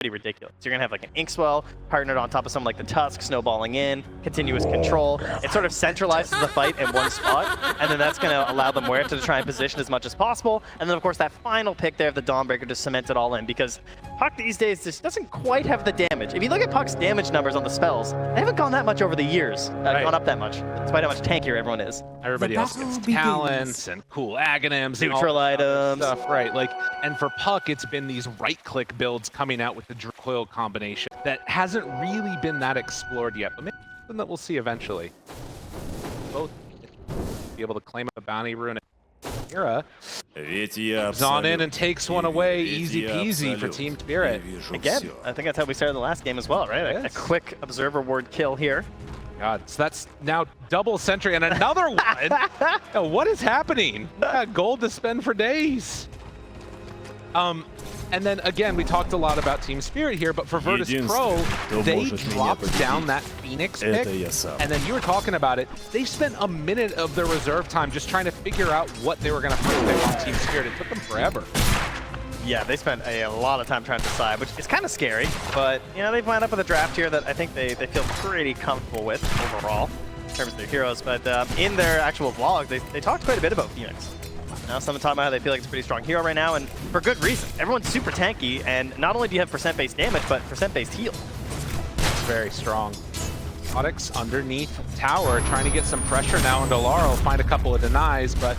pretty ridiculous. You're gonna have like an Inkswell partnered on top of something like the Tusk, snowballing in, continuous control. It sort of centralizes the fight in one spot, and then that's gonna allow the Muerta to try and position as much as possible. And then of course that final pick there of the Dawnbreaker to cement it all in, because Puck these days just doesn't quite have the damage. If you look at Puck's damage numbers on the spells, they haven't gone that much over the years. Gone up that much, despite how much tankier everyone is. Everybody else gets talents and cool aghanims, neutral items, stuff, right? Like, and for Puck, it's been these right-click builds coming out with the Recoil combination that hasn't really been that explored yet, but maybe something that we'll see eventually. Both be able to claim a bounty rune. Mira comes on in and takes one away, easy peasy for TSpirit. Again, I think that's how we started the last game as well, right? A quick observer ward kill here. God, so that's now double sentry and another one. What is happening? Gold to spend for days. And then again, we talked a lot about TSpirit here, but for Virtus Pro, they dropped down that Phoenix pick, and then you were talking about it, they spent a minute of their reserve time just trying to figure out what they were going to put there on TSpirit. It took them forever. Yeah, they spent a lot of time trying to decide, which is kind of scary, but you know, they've wound up with a draft here that I think they feel pretty comfortable with overall in terms of their heroes. But in their actual vlog, they talked quite a bit about Phoenix. Now, someone talking about how they feel like it's a pretty strong hero right now, and for good reason. Everyone's super tanky, and not only do you have percent-based damage, but percent-based heal. It's very strong. Onyx underneath tower, trying to get some pressure now into Laurel, find a couple of denies, but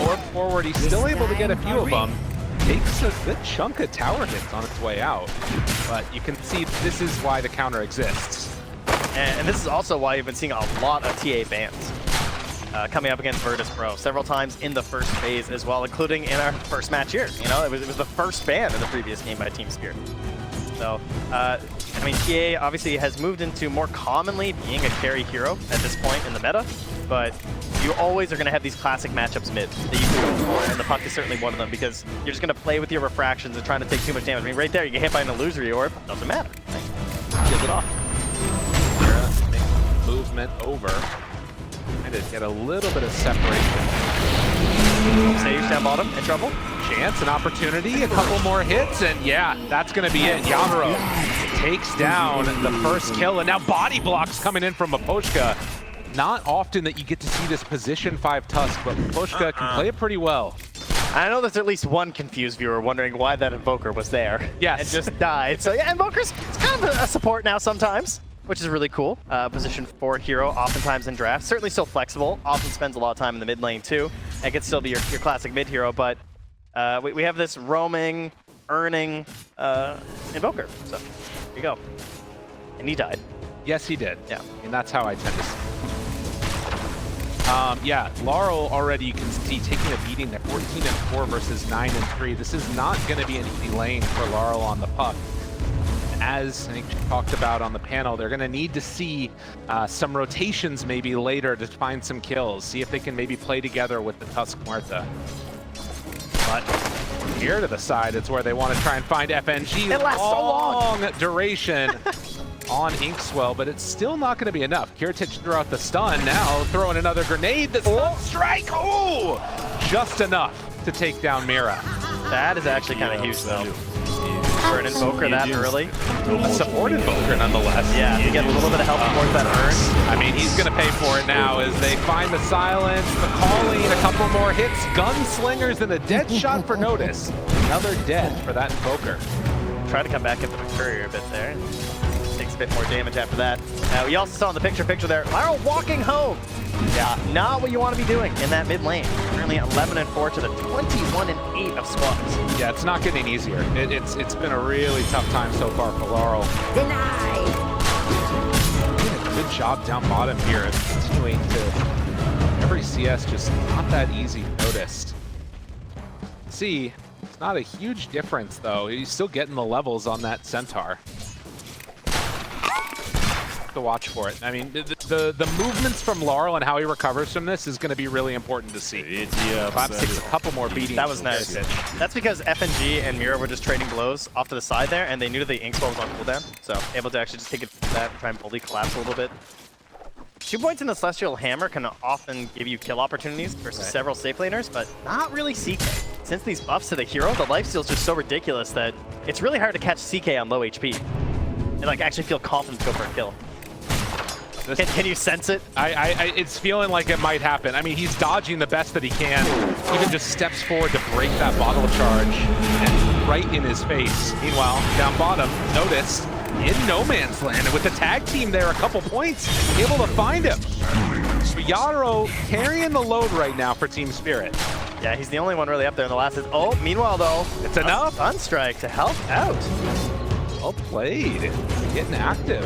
orb forward, he's still able to get a few of them. Takes a good chunk of tower hits on its way out, but you can see this is why the counter exists. And this is also why you've been seeing a lot of TA bans. Coming up against Virtus Pro several times in the first phase as well, including in our first match here. You know, it was the first ban in the previous game by TSpirit. So, I mean, TA obviously has moved into more commonly being a carry hero at this point in the meta, but you always are going to have these classic matchups mid that you can go for, and the Puck is certainly one of them, because you're just going to play with your refractions and trying to take too much damage. I mean, right there, you get hit by an illusory orb, doesn't matter. Kills it off. Movement over. Trying to get a little bit of separation. Sage down bottom, in trouble. Chance, an opportunity, a couple more hits, and yeah, that's going to be it. Yatoro takes down the first kill, and now body blocks coming in from Maposhka. Not often that you get to see this position 5 Tusk, but Maposhka can play it pretty well. I know there's at least one confused viewer wondering why that Invoker was there. Yes. And just died. So yeah, Invoker's kind of a support now sometimes, which is really cool. Position 4 hero, oftentimes in draft. Certainly still flexible, often spends a lot of time in the mid lane too. And can still be your classic mid hero, but we have this roaming, earning Invoker. So, here you go. And he died. Yes, he did. Yeah. And that's how I tend to see. Yeah, Laurel already, you can see, taking a beating there. 14-4 versus 9-3. This is not going to be an easy lane for Laurel on the Puck. As I think she talked about on the panel, they're going to need to see some rotations maybe later to find some kills. See if they can maybe play together with the Tusk Muerta. But here to the side, it's where they want to try and find FNG. It lasts so long. Duration on Inkswell, but it's still not going to be enough. Kiritich threw out the stun, now throwing another grenade. The stun strike, oh! Just enough to take down Mira. That is actually kind of huge though. For an Invoker that early. A support Invoker nonetheless. Yeah, you get a little bit of help towards that urn. I mean, he's going to pay for it now as they find the silence, the calling, a couple more hits, gunslingers, and a dead shot for notice. Another dead for that Invoker. Try to come back into the courier a bit there. Takes a bit more damage after that. We also saw in the picture there, Laurel walking home. Yeah, not what you want to be doing in that mid lane. Currently at 11-4 to the 21-8 of squads. Yeah, it's not getting easier. It's been a really tough time so far for Laurel. Denied. Good job down bottom here of continuing to every CS just not that easy noticed. See, it's not a huge difference though. He's still getting the levels on that Centaur. To watch for it. I mean, the movements from Laurel and how he recovers from this is going to be really important to see. Claps takes a couple more beatings. That was nice. That's because FNG and Mira were just trading blows off to the side there, and they knew that the Inkswell was on cooldown, so able to actually just take it to that and try and fully collapse a little bit. 2 points in the Celestial Hammer can often give you kill opportunities versus several safe laners, but not really CK. since these buffs to the hero, the lifesteal is just so ridiculous that it's really hard to catch CK on low HP. And like actually feel confident to go for a kill. Can you sense it? It's feeling like it might happen. I mean, he's dodging the best that he can. Even just steps forward to break that bottle charge, and right in his face. Meanwhile, down bottom, noticed in no man's land, and with the tag team there, a couple points, able to find him. Yatoro carrying the load right now for TSpirit. Yeah, he's the only one really up there in the last. Oh, meanwhile though, it's enough. Sunstrike to help out. Well played. Getting active.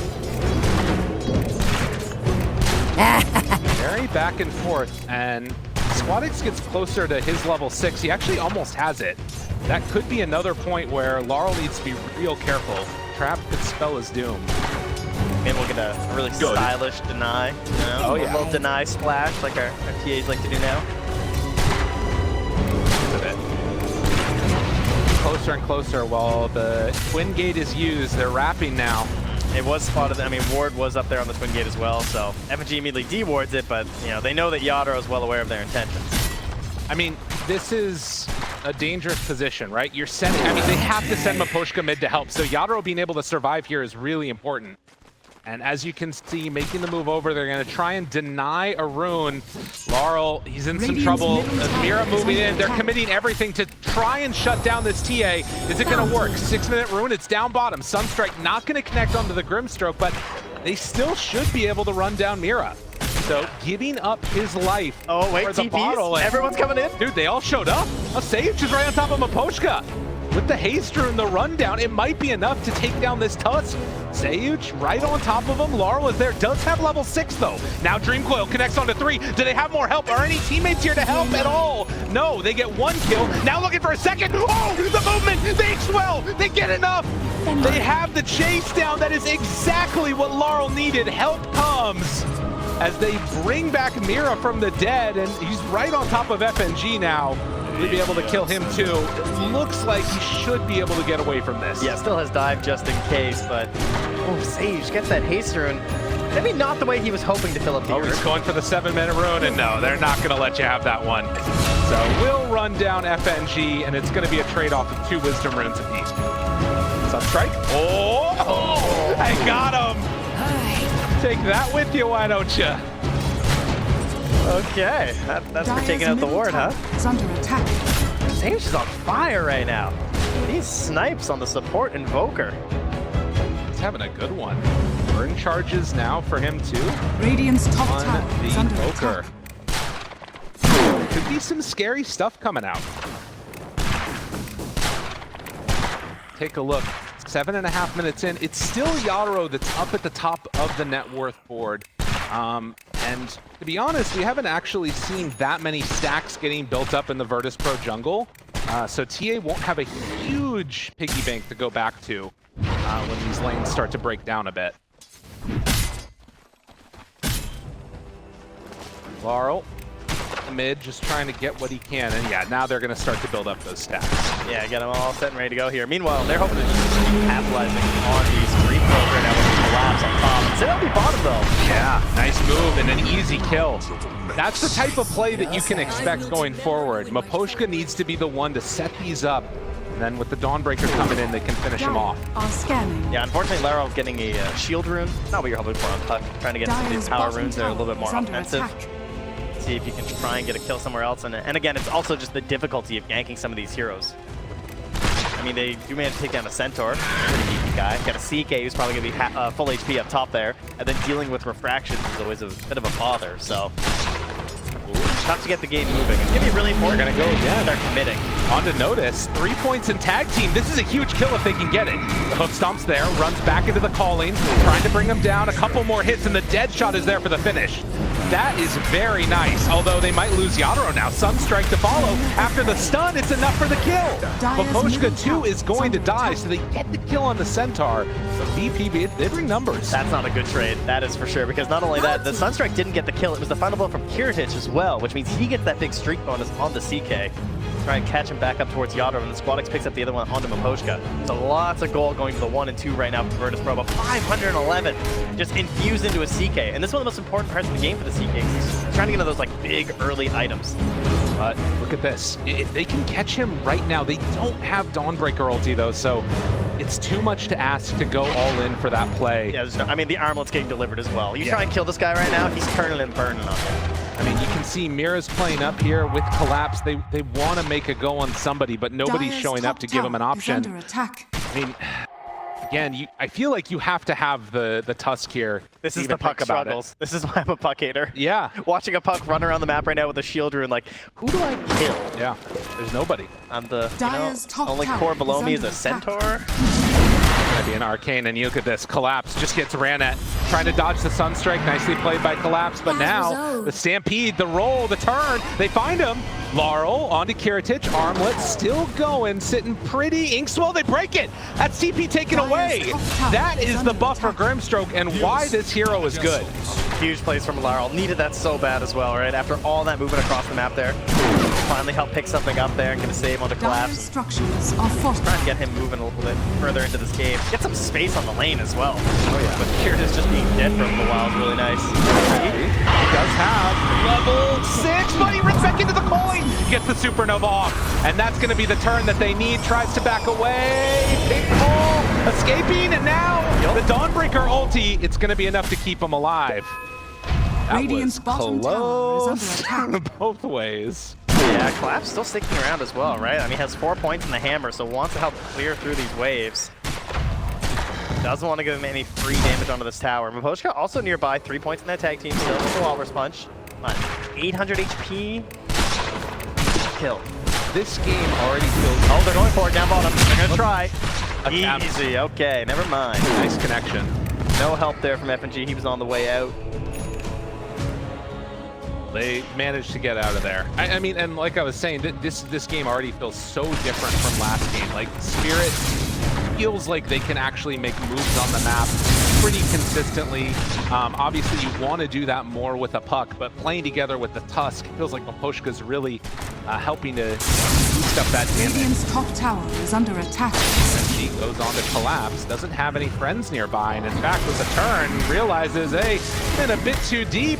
Very back and forth, and Squadix gets closer to his level 6. He actually almost has it. That could be another point where Laurel needs to be real careful. Trap could spell his doom. Maybe we'll get a really stylish deny. You know? Oh yeah. A little deny splash like our TAs like to do now. Closer and closer while the twin gate is used. They're wrapping now. It was spotted. I mean, Ward was up there on the twin gate as well, so FNG immediately dewards it, but you know they know that Yatoro is well aware of their intentions. I mean, this is a dangerous position, right? You're sending. I mean, they have to send Miposhka mid to help, so Yatoro being able to survive here is really important. And as you can see, making the move over, they're going to try and deny a rune. Laurel, he's in some trouble. Mira moving in. They're committing everything to try and shut down this TA. Is it going to work? 6-minute rune, it's down bottom. Sunstrike not going to connect onto the Grimstroke, but they still should be able to run down Mira. So giving up his life for the bottle. Everyone's coming in. Dude, they all showed up. A Sage is right on top of Miposhka. With the haste rune, the rundown, it might be enough to take down this Tusk. Sage right on top of him. Laurel is there. Does have level 6 though. Now Dreamcoil connects onto 3. Do they have more help? Are any teammates here to help at all? No, they get 1 kill. Now looking for a second. Oh, the movement. They swell. They get enough. They have the chase down. That is exactly what Laurel needed. Help comes as they bring back Mira from the dead, and he's right on top of FNG now. We'll be able to kill him too. It looks like he should be able to get away from this. Yeah, still has dive just in case, but oh, Sage gets that haste rune. Maybe not the way he was hoping to fill up the Oh, he's going for the 7-minute rune, and no, they're not going to let you have that one. So we'll run down FNG, and it's going to be a trade-off of 2 wisdom runes apiece. Sunstrike. Oh, I got him. Take that with you, why don't you? Okay, that's for taking out the ward, huh? It's under attack. Sage is on fire right now. He snipes on the support Invoker. He's having a good one. Burn charges now for him too. Radiant's top On tower is the under Invoker. attack. Could be some scary stuff coming out. Take a look. 7.5 minutes in. It's still Yatoro that's up at the top of the net worth board. And to be honest, we haven't actually seen that many stacks getting built up in the Virtus Pro jungle. So TA won't have a huge piggy bank to go back to when these lanes start to break down a bit. Laurel, the mid, just trying to get what he can. And yeah, now they're going to start to build up those stacks. Yeah, get them all set and ready to go here. Meanwhile, they're hoping to just keep capitalizing on these creep rolls right now with the collapse on top. It's it'll be bottom though. Yeah, nice move and an easy kill. That's the type of play that you can expect going forward. Miposhka needs to be the one to set these up. And then with the Dawnbreaker coming in, they can finish him off. Are scanning. Yeah, unfortunately, Laurel's getting a shield rune. Not what you're hoping for on Puck. Trying to get some of these power runes that are a little bit more offensive. See if you can try and get a kill somewhere else. And again, it's also just the difficulty of ganking some of these heroes. I mean, they do manage to take down a Centaur, pretty beefy guy. Got a CK who's probably going to be full HP up top there. And then dealing with refractions is always a bit of a bother, so tough to get the game moving. It's going to be really important. They're going to go again. Start committing. On to Notice, 3 points in tag team. This is a huge kill if they can get it. The hook stomp's there, runs back into the calling, trying to bring him down. A couple more hits, and the dead shot is there for the finish. That is very nice, although they might lose Yatoro now. Sunstrike to follow. After the stun, it's enough for the kill. Miposhka too is going to die, so they get the kill on the Centaur. So VP, they bring numbers. That's not a good trade, that is for sure, because not only that, the Sunstrike didn't get the kill, it was the final blow from Kiritich as well, which means he gets that big streak bonus on the CK. try and catch him back up towards Yatoro, and the Squadix picks up the other one onto Maposhka. So lots of gold going to the 1 and 2 right now for Virtus Pro, but 511 just infused into a CK. And this is one of the most important parts of the game for the CK. He's trying to get into those like big early items. But look at this. If they can catch him right now, they don't have Dawnbreaker ulti though, so it's too much to ask to go all in for that play. Yeah, I mean, the armlet's getting delivered as well. You try and kill this guy right now, he's turning and burning on him. I mean, you can see Mira's playing up here with Collapse. They want to make a go on somebody, but nobody's showing up to give them an option. Under attack. I mean, again, I feel like you have to have the Tusk here. This is the puck struggles. This is why I'm a puck hater. Yeah. Watching a puck run around the map right now with a shield rune, like, who do I kill? Yeah, there's nobody. I'm the only core below me is a centaur. Gonna be an arcane, and you look at this. Collapse just gets ran at, trying to dodge the Sunstrike. Nicely played by Collapse, but now the Stampede, the roll, the turn, they find him. Laurel onto Kiritich, armlet still going, sitting pretty. Inkswell, they break it. That's TP taken away. That is the buff for Grimstroke, and why this hero is good. Huge plays from Laurel. Needed that so bad as well, right? After all that movement across the map there. Finally helped pick something up there and get a save on the Collapse. Structures are fortified. Trying to get him moving a little bit further into this game. Get some space on the lane as well. Oh yeah. But Kiritich just being dead for a little while is really nice. He does have level 6, but he runs back into the coin. Gets the supernova off, and that's going to be the turn that they need. Tries to back away. Pitfall escaping, and now the Dawnbreaker ulti. It's going to be enough to keep him alive. That Radiant's bottom tower is under attack. Both ways. Yeah, Collapse still sticking around as well, right? I mean, he has 4 points in the hammer, so wants to help clear through these waves. Doesn't want to give him any free damage onto this tower. Maposhka also nearby, 3 points in that tag team, still with the Walrus Punch. 800 HP. Kill. This game already feels... Oh, they're going for it down bottom. They're going to try. Easy. Easy, okay, never mind. Nice connection. No help there from F&G, he was on the way out. They managed to get out of there. I mean, and like I was saying, this game already feels so different from last game. Like, Spirit feels like they can actually make moves on the map pretty consistently. Obviously, you want to do that more with a puck, but playing together with the Tusk feels like Maposhka's really helping to boost up that damage. Radiant's top tower is under attack. And she goes on to Collapse, doesn't have any friends nearby, and in fact, with a turn, realizes, hey, been a bit too deep.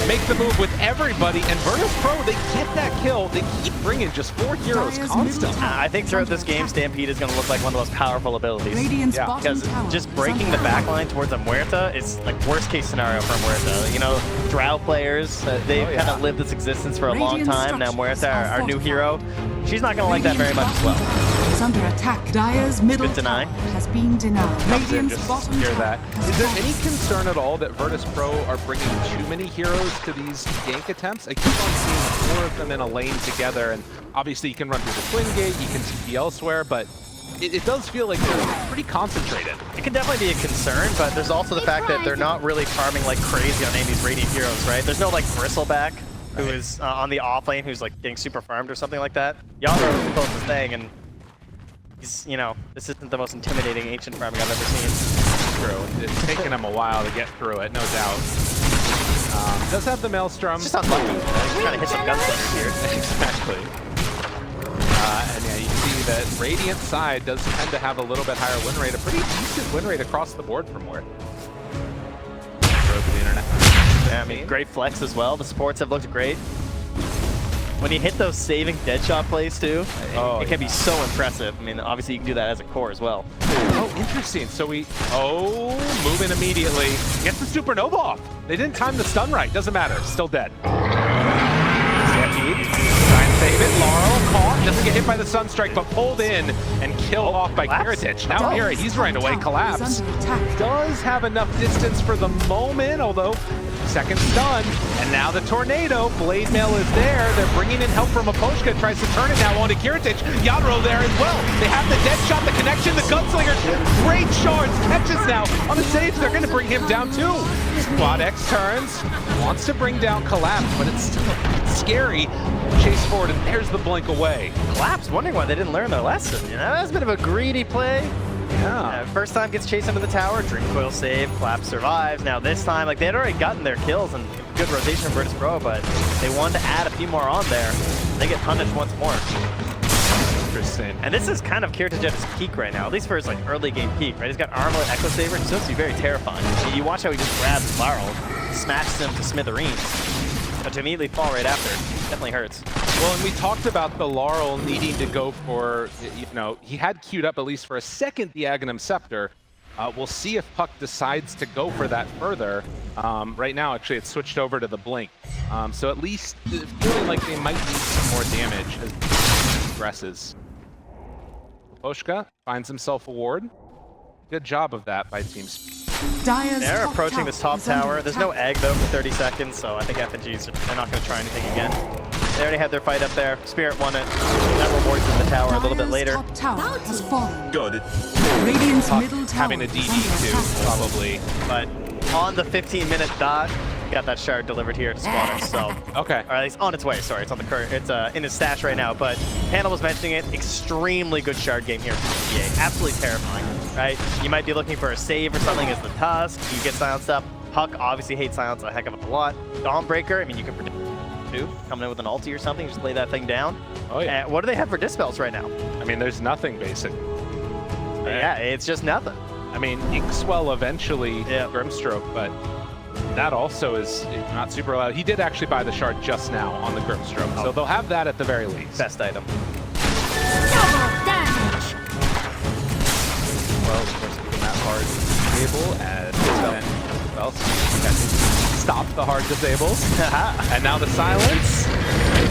Make the move with everybody, and Virtus Pro, they get that kill. They keep bringing just 4 heroes constantly. I think throughout this game, Stampede is going to look like one of the most powerful abilities. Because just breaking the backline towards a Muerta is like worst case scenario for Muerta. You know, Drow players, they've kind of lived this existence for a long time. Now Muerta, our new hero, she's not going to like that very much as well. Is under attack. Dire's middle tower has been denied. Radiant's bottom hear tower that. has Is there fallen. any concern at all that Virtus Pro are bringing too many heroes to these gank attempts? I keep on seeing 4 of them in a lane together, and obviously you can run through the twin gate, you can TP elsewhere, but it does feel like they're pretty concentrated. It can definitely be a concern, but there's also the fact that they're not really farming like crazy on any of these Radiant heroes, right? There's no like Bristleback who is on the off lane who's like getting super farmed or something like that. Yatoro is the closest thing, and he's, you know, this isn't the most intimidating ancient farming I've ever seen. True. It's taken him a while to get through it, no doubt. Does have the Maelstrom. It's just unlucky. He's trying to hit some gunslingers here. Exactly. And yeah, you can see that Radiant side does tend to have a little bit higher win rate, a pretty decent win rate across the board from where. Broke the internet. Yeah, I mean, great flex as well. The supports have looked great. When you hit those saving Deadshot plays too, it can be so impressive. I mean, obviously you can do that as a core as well. Oh, interesting. So moving immediately. Gets the supernova off. They didn't time the stun right. Doesn't matter. Still dead. Stampede. Try and save it. Laurel caught. Doesn't get hit by the Sunstrike, but pulled in and killed off by Kiritich. Now Mira, he's running away. Collapse. Does have enough distance for the moment, although second stun, and now the tornado. Blade Mail is there. They're bringing in help from Maposhka. Tries to turn it now onto Kiritich. Yatoro there as well. They have the dead shot, the connection, the gunslinger. Great shards. Catches now on the saves. They're going to bring him down too. Squad X turns. Wants to bring down Collapse, but it's still scary. Chase forward, and there's the blink away. Collapse, wondering why they didn't learn their lesson. You know, that's a bit of a greedy play. Yeah. First time gets chased into the tower, Drink Coil save, Collapse survives. Now this time, like they had already gotten their kills and good rotation from Virtus Pro, but they wanted to add a few more on there. They get punished once more. Interesting. And this is kind of Kirtajeta's peak right now, at least for his like early game peak, right? He's got Armlet, Echo Saver, it's supposed to be very terrifying. You watch how he just grabs Laurel, smashes him to smithereens, but to immediately fall right after, definitely hurts. Well, and we talked about the Laurel needing to go for, you know, he had queued up at least for a second the Aghanim Scepter. We'll see if Puck decides to go for that further. Right now, actually, it's switched over to the Blink. So at least feeling like they might need some more damage as he progresses. Poshka finds himself a ward. Good job of that by Team Spirit. They're approaching this top tower. There's no egg though for 30 seconds, so I think FNGs they're not going to try anything again. They already had their fight up there. Spirit won it. That rewards in the tower a little bit later. Top tower has fallen. Got it. Radiant's middle tower Having a DD too, probably. But on the 15-minute dot, got that shard delivered here to Squatter. So Okay. or at least on its way. Sorry, it's on the current. It's in his stash right now. But Panel was mentioning it. Extremely good shard game here from TPA. Absolutely terrifying. Right? You might be looking for a save or something as the Tusk. You get silenced up. Puck obviously hates silence a heck of a lot. Dawnbreaker. I mean, you can predict too. Coming in with an ulti or something, just lay that thing down. Oh yeah. And what do they have for dispels right now? I mean, there's nothing basic. Yeah, it's just nothing. I mean, Inkswell eventually Yeah. Grimstroke, but that also is not super loud. He did actually buy the shard just now on the Grimstroke, so they'll have that at the very least. Best item. Well, of course, keeping that hard disable as well, stop the hard disables. And now the silence.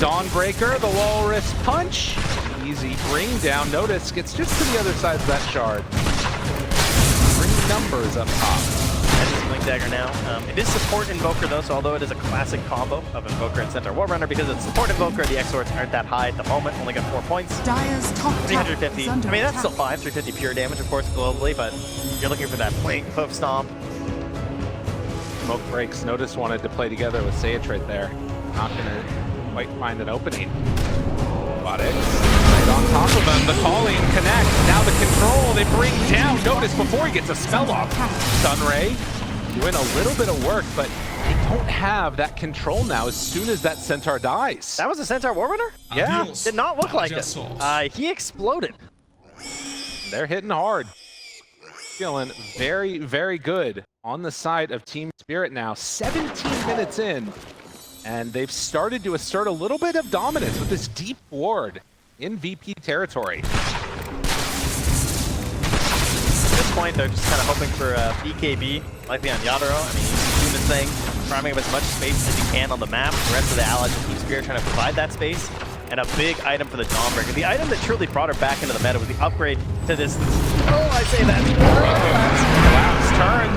Dawnbreaker, the Walrus punch. Easy bring down. Notice gets just to the other side of that shard. Bring numbers up top. That is Blink Dagger now. It is support Invoker though, so although it is a classic combo of Invoker and Centaur Warrunner, because it's support Invoker, the Exorts aren't that high at the moment, only got 4 points. Dire's top tower 350. is I under mean, that's still attack. fine. 350 pure damage, of course, globally, but you're looking for that Blink, Hoof Stomp. Smoke breaks. Notice wanted to play together with Sage right there. Not gonna quite find an opening. Aquatics right on top of him. The calling connect. Now the control they bring down. Notice before he gets a spell off. Sunray doing a little bit of work, but they don't have that control now as soon as that Centaur dies. That was a Centaur Warrunner? Yeah. Did not look like it. He exploded. They're hitting hard. Feeling very, very good on the side of Team Spirit now. 17 minutes in, and they've started to assert a little bit of dominance with this deep ward in VP territory. At this point, they're just kind of hoping for BKB, likely on Yatoro. I mean, he's doing this thing, farming up as much space as he can on the map. The rest of the allies of Team Spirit trying to provide that space. And a big item for the Dawnbreaker. The item that truly brought her back into the meta was the upgrade to this. Oh, I say that. Collapse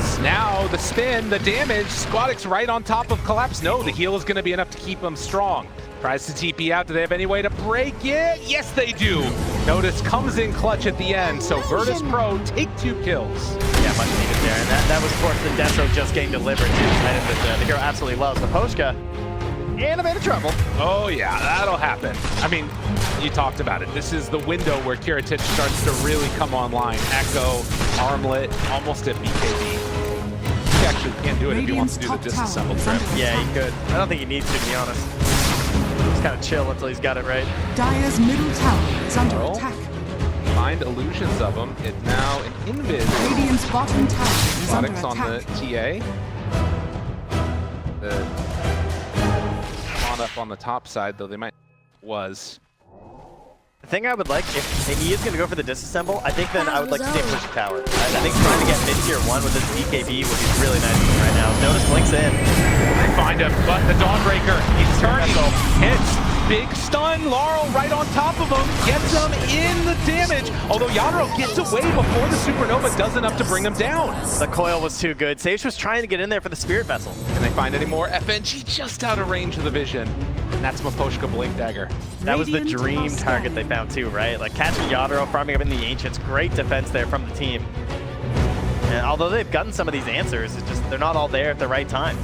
turns. Now the spin, the damage. Squatix right on top of Collapse. No, the heal is going to be enough to keep him strong. Tries to TP out. Do they have any way to break it? Yes, they do. Notice comes in clutch at the end. So Virtus Pro take 2 kills. Yeah, much needed there. And that was, of course, the Deso just getting delivered. Too. Item that the hero absolutely loves. The Poshka. And a bit of trouble. Oh yeah, that'll happen. I mean, you talked about it. This is the window where Kiritich starts to really come online. Echo, Armlet, almost at BKB. He actually can't do it if he wants to do the disassemble trip. Yeah, he could. I don't think he needs to be honest. Just kind of chill until he's got it right. Dire's middle tower is under Well, attack. Find illusions of him. It's now an invis. Radiant's bottom tower is under Products on the attack. TA. The up on the top side, though they might was. The thing I would like, if he is going to go for the disassemble, I think then I would like to see him push the tower. I think trying to get mid-tier 1 with this BKB would be really nice right now. Notice Blink's in. They find him, but the Dawnbreaker, he's turning, hits, big stun, Laurel right on top of him, gets him in the damage, although Yatoro gets away before the Supernova does enough to bring him down. The coil was too good. Sage was trying to get in there for the Spirit Vessel. Can they find any more? FNG just out of range of the vision. And that's Maposhka Blink Dagger. That was the dream target they found too, right? Like catching Yatoro, farming up in the Ancients, great defense there from the team. And although they've gotten some of these answers, it's just they're not all there at the right time.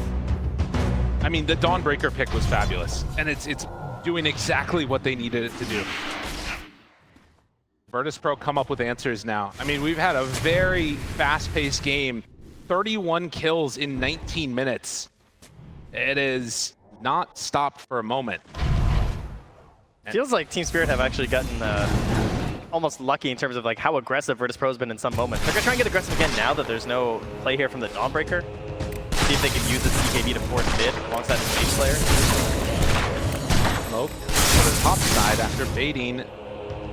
I mean, the Dawnbreaker pick was fabulous, and it's doing exactly what they needed it to do. Virtus Pro come up with answers now. I mean, we've had a very fast-paced game. 31 kills in 19 minutes. It is not stopped for a moment. Feels like TSpirit have actually gotten almost lucky in terms of like how aggressive Virtus Pro's been in some moments. They're gonna try and get aggressive again now that there's no play here from the Dawnbreaker. See if they can use the CKB to force mid alongside the Mage Slayer. Smoke to the top side after baiting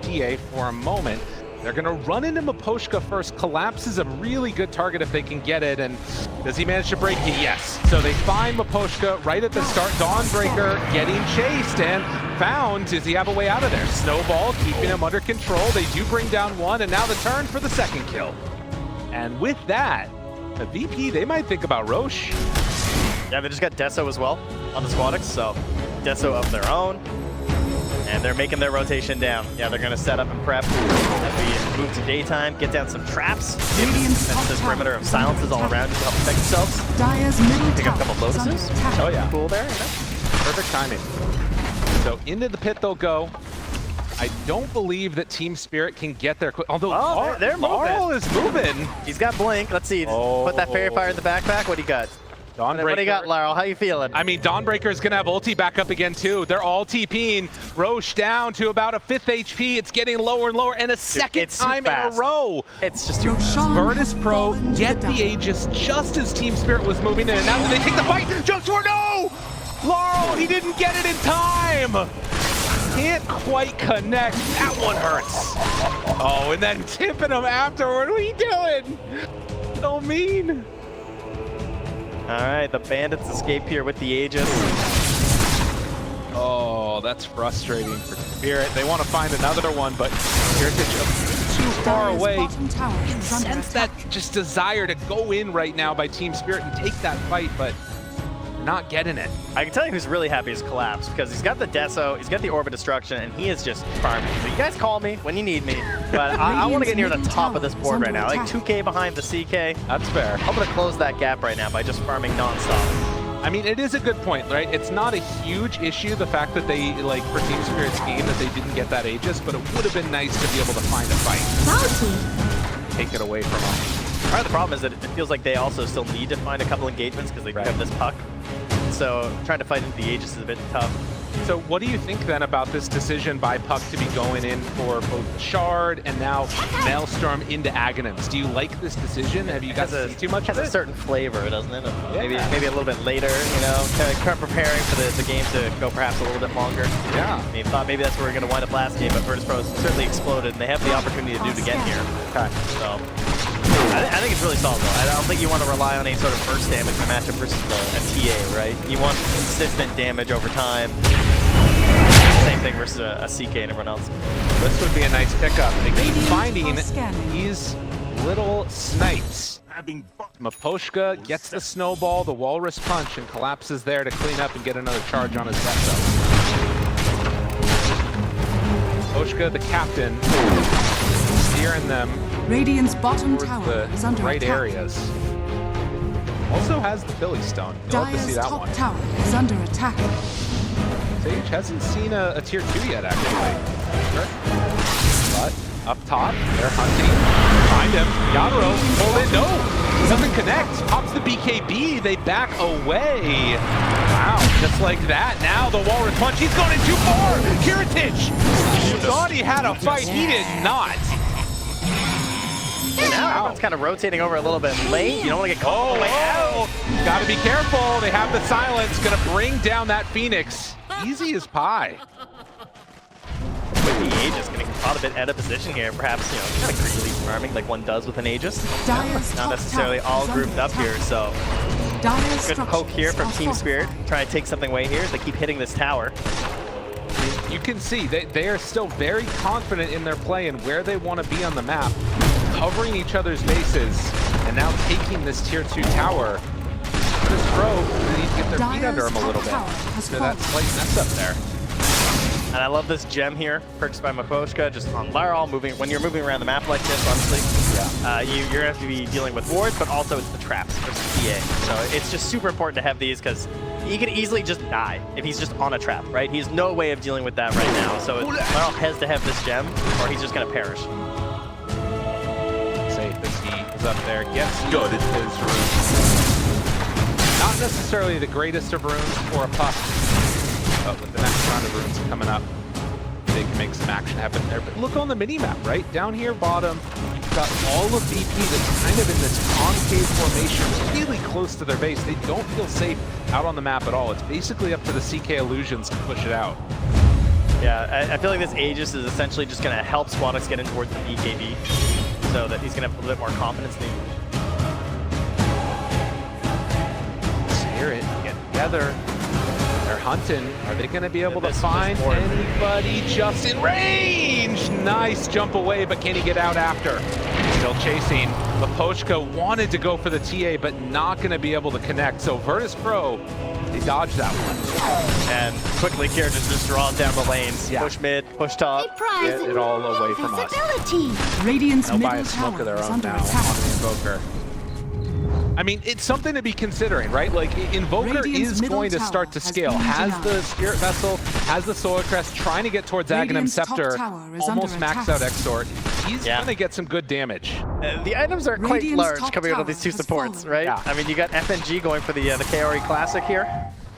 TA for a moment. They're gonna run into Miposhka first. Collapse is a really good target if they can get it, and does he manage to break it? Yes. So they find Miposhka right at the start. Dawnbreaker getting chased and found. Does he have a way out of there? Snowball keeping him under control. They do bring down one, and now the turn for the second kill. And with that, the VP, they might think about Roche. Yeah, they just got Deso as well on the Squadix, so Deso of their own. And they're making their rotation down. Yeah, they're going to set up and prep as we move to daytime, get down some traps. This perimeter of silences all around to help protect themselves. Dire's middle Pick up a couple of Lotuses. Oh yeah. Cool there. Perfect timing. So into the pit they'll go. I don't believe that TSpirit can get there quick. Although they're moving. Laurel is moving. He's got Blink. Let's see. Put that Fairy Fire in the backpack. What do you got? Dawnbreaker. What do you got, Laurel? How you feeling? I mean, Dawnbreaker is going to have ulti back up again, too. They're all TPing. Roche down to about a 5th HP. It's getting lower and lower, and a second time in a row. It's just too fast. Virtus Pro get the Aegis just as TSpirit was moving in, and now they take the fight. Jump toward, no! Laurel, he didn't get it in time! Can't quite connect. That one hurts. Oh, and then tipping him afterward. What are you doing? So mean. All right, the Bandits escape here with the Aegis. Oh, that's frustrating for TSpirit. They want to find another one, but Heritage too far away. Sense that just desire to go in right now by TSpirit and take that fight, but not getting it. I can tell you who's really happy is Collapse, because he's got the Deso, he's got the Orbit Destruction, and he is just farming. So you guys call me when you need me, but I want to get near the top of this board right now. Like 2K behind the CK. That's fair. I'm going to close that gap right now by just farming nonstop. I mean, it is a good point, right? It's not a huge issue, the fact that they, like, for TSpirit's game, that they didn't get that Aegis, but it would have been nice to be able to find a fight. Take it away from them. Part of the problem is that it feels like they also still need to find a couple engagements because they have this puck. So trying to fight the Aegis is a bit tough. So what do you think then about this decision by Puck to be going in for both the Shard and now Maelstrom into Aghanim's? Do you like this decision? Have you got to see too much of it? It has a certain flavor, doesn't it? Yeah. Maybe a little bit later, you know, kind of preparing for the game to go perhaps a little bit longer. Yeah. I mean, thought maybe that's where we're going to wind up last game, but Virtus Pro certainly exploded, and they have the opportunity to do it again here. Okay. So I think it's really solid, though. I don't think you want to rely on any sort of burst damage in a matchup versus a TA, right? You want consistent damage over time. Same thing versus a CK and everyone else. This would be a nice pickup. They keep finding these little snipes. Miposhka gets the snowball, the walrus punch, and collapses there to clean up and get another charge on his Deso. Miposhka, the captain, steering them Radiant's bottom tower the is under right attack. areas. Also has the Philly Stone. You'll have to see Dire's that top one. tower is under attack. Sage hasn't seen a tier 2 yet, actually. But up top, they're hunting. Find him. Yatoro, pull in. No! Doesn't connect. Pops the BKB. They back away. Wow, just like that. Now the Walrus punch. He's going in too far. Heritage! You thought he had a fight. He did not. Now everyone's kind of rotating over a little bit late. You don't want to get caught all the way out. Gotta be careful. They have the silence. Gonna bring down that Phoenix. Easy as pie. With the Aegis, getting caught a bit out of position here. Perhaps, you know, kind of greedily farming like one does with an Aegis. Not necessarily all grouped up here, so good poke here from TSpirit. Trying to take something away here as they keep hitting this tower. You can see they are still very confident in their play and where they want to be on the map, covering each other's bases, and now taking this tier 2 tower. This Pro, they need to get their feet under them a little bit. So that slight mess up there. And I love this gem here, purchased by Miposhka, just on Laurel, when you're moving around the map like this, honestly, you're going to have to be dealing with wards, but also it's the traps versus TA. So it's just super important to have these because he could easily just die if he's just on a trap, right? He has no way of dealing with that right now. So Laurel has to have this gem, or he's just gonna perish. Safe as he is up there, gets good at his runes. Not necessarily the greatest of runes for a puck, but with the next round of runes coming up, they can make some action happen there. But look on the mini-map, right? Down here bottom, you've got all of VP that's kind of in this concave formation, really close to their base. They don't feel safe out on the map at all. It's basically up to the CK Illusions to push it out. Yeah, I feel like this Aegis is essentially just going to help Squadix get in towards the BKB, so that he's going to have a little bit more confidence in the Spirit get together. They're hunting. Are they going to be able to find anybody just in range? Nice jump away, but can he get out after? Still chasing. Mapochka wanted to go for the TA, but not going to be able to connect. So Virtus Pro, they dodged that one. And quickly, Kira just draws down the lanes. Yeah. Push mid, push top. Get it all away from us. Radiant's They'll buy middle a smoke tower of their is own under now on attack. Invoker. I mean, it's something to be considering, right? Like, Invoker Radiant's is going to start to scale. Has the Spirit Vessel, has the Solar Crest, trying to get towards Aghanim Scepter, almost maxed out Exort. He's going to get some good damage. The items are quite large coming out of these two supports, right? Yeah. I mean, you got FNG going for the KRE Classic here,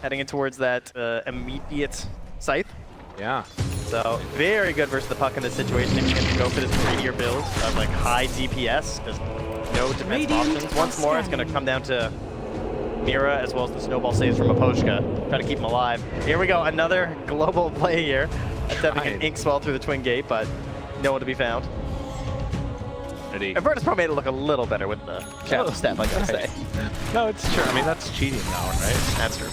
heading in towards that immediate scythe. Yeah. So, very good versus the puck in this situation. If you can go for this greedier build of like high DPS, just no defense options. Once more, it's going to come down to Mira as well as the snowball saves from Mapochka. Try to keep him alive. Here we go, another global play here. Attempting an ink swell through the twin gate, but no one to be found. Virtus Pro made it look a little better with the shadow step, I gotta say. No, it's true. I mean, that's cheating now, right? That's true.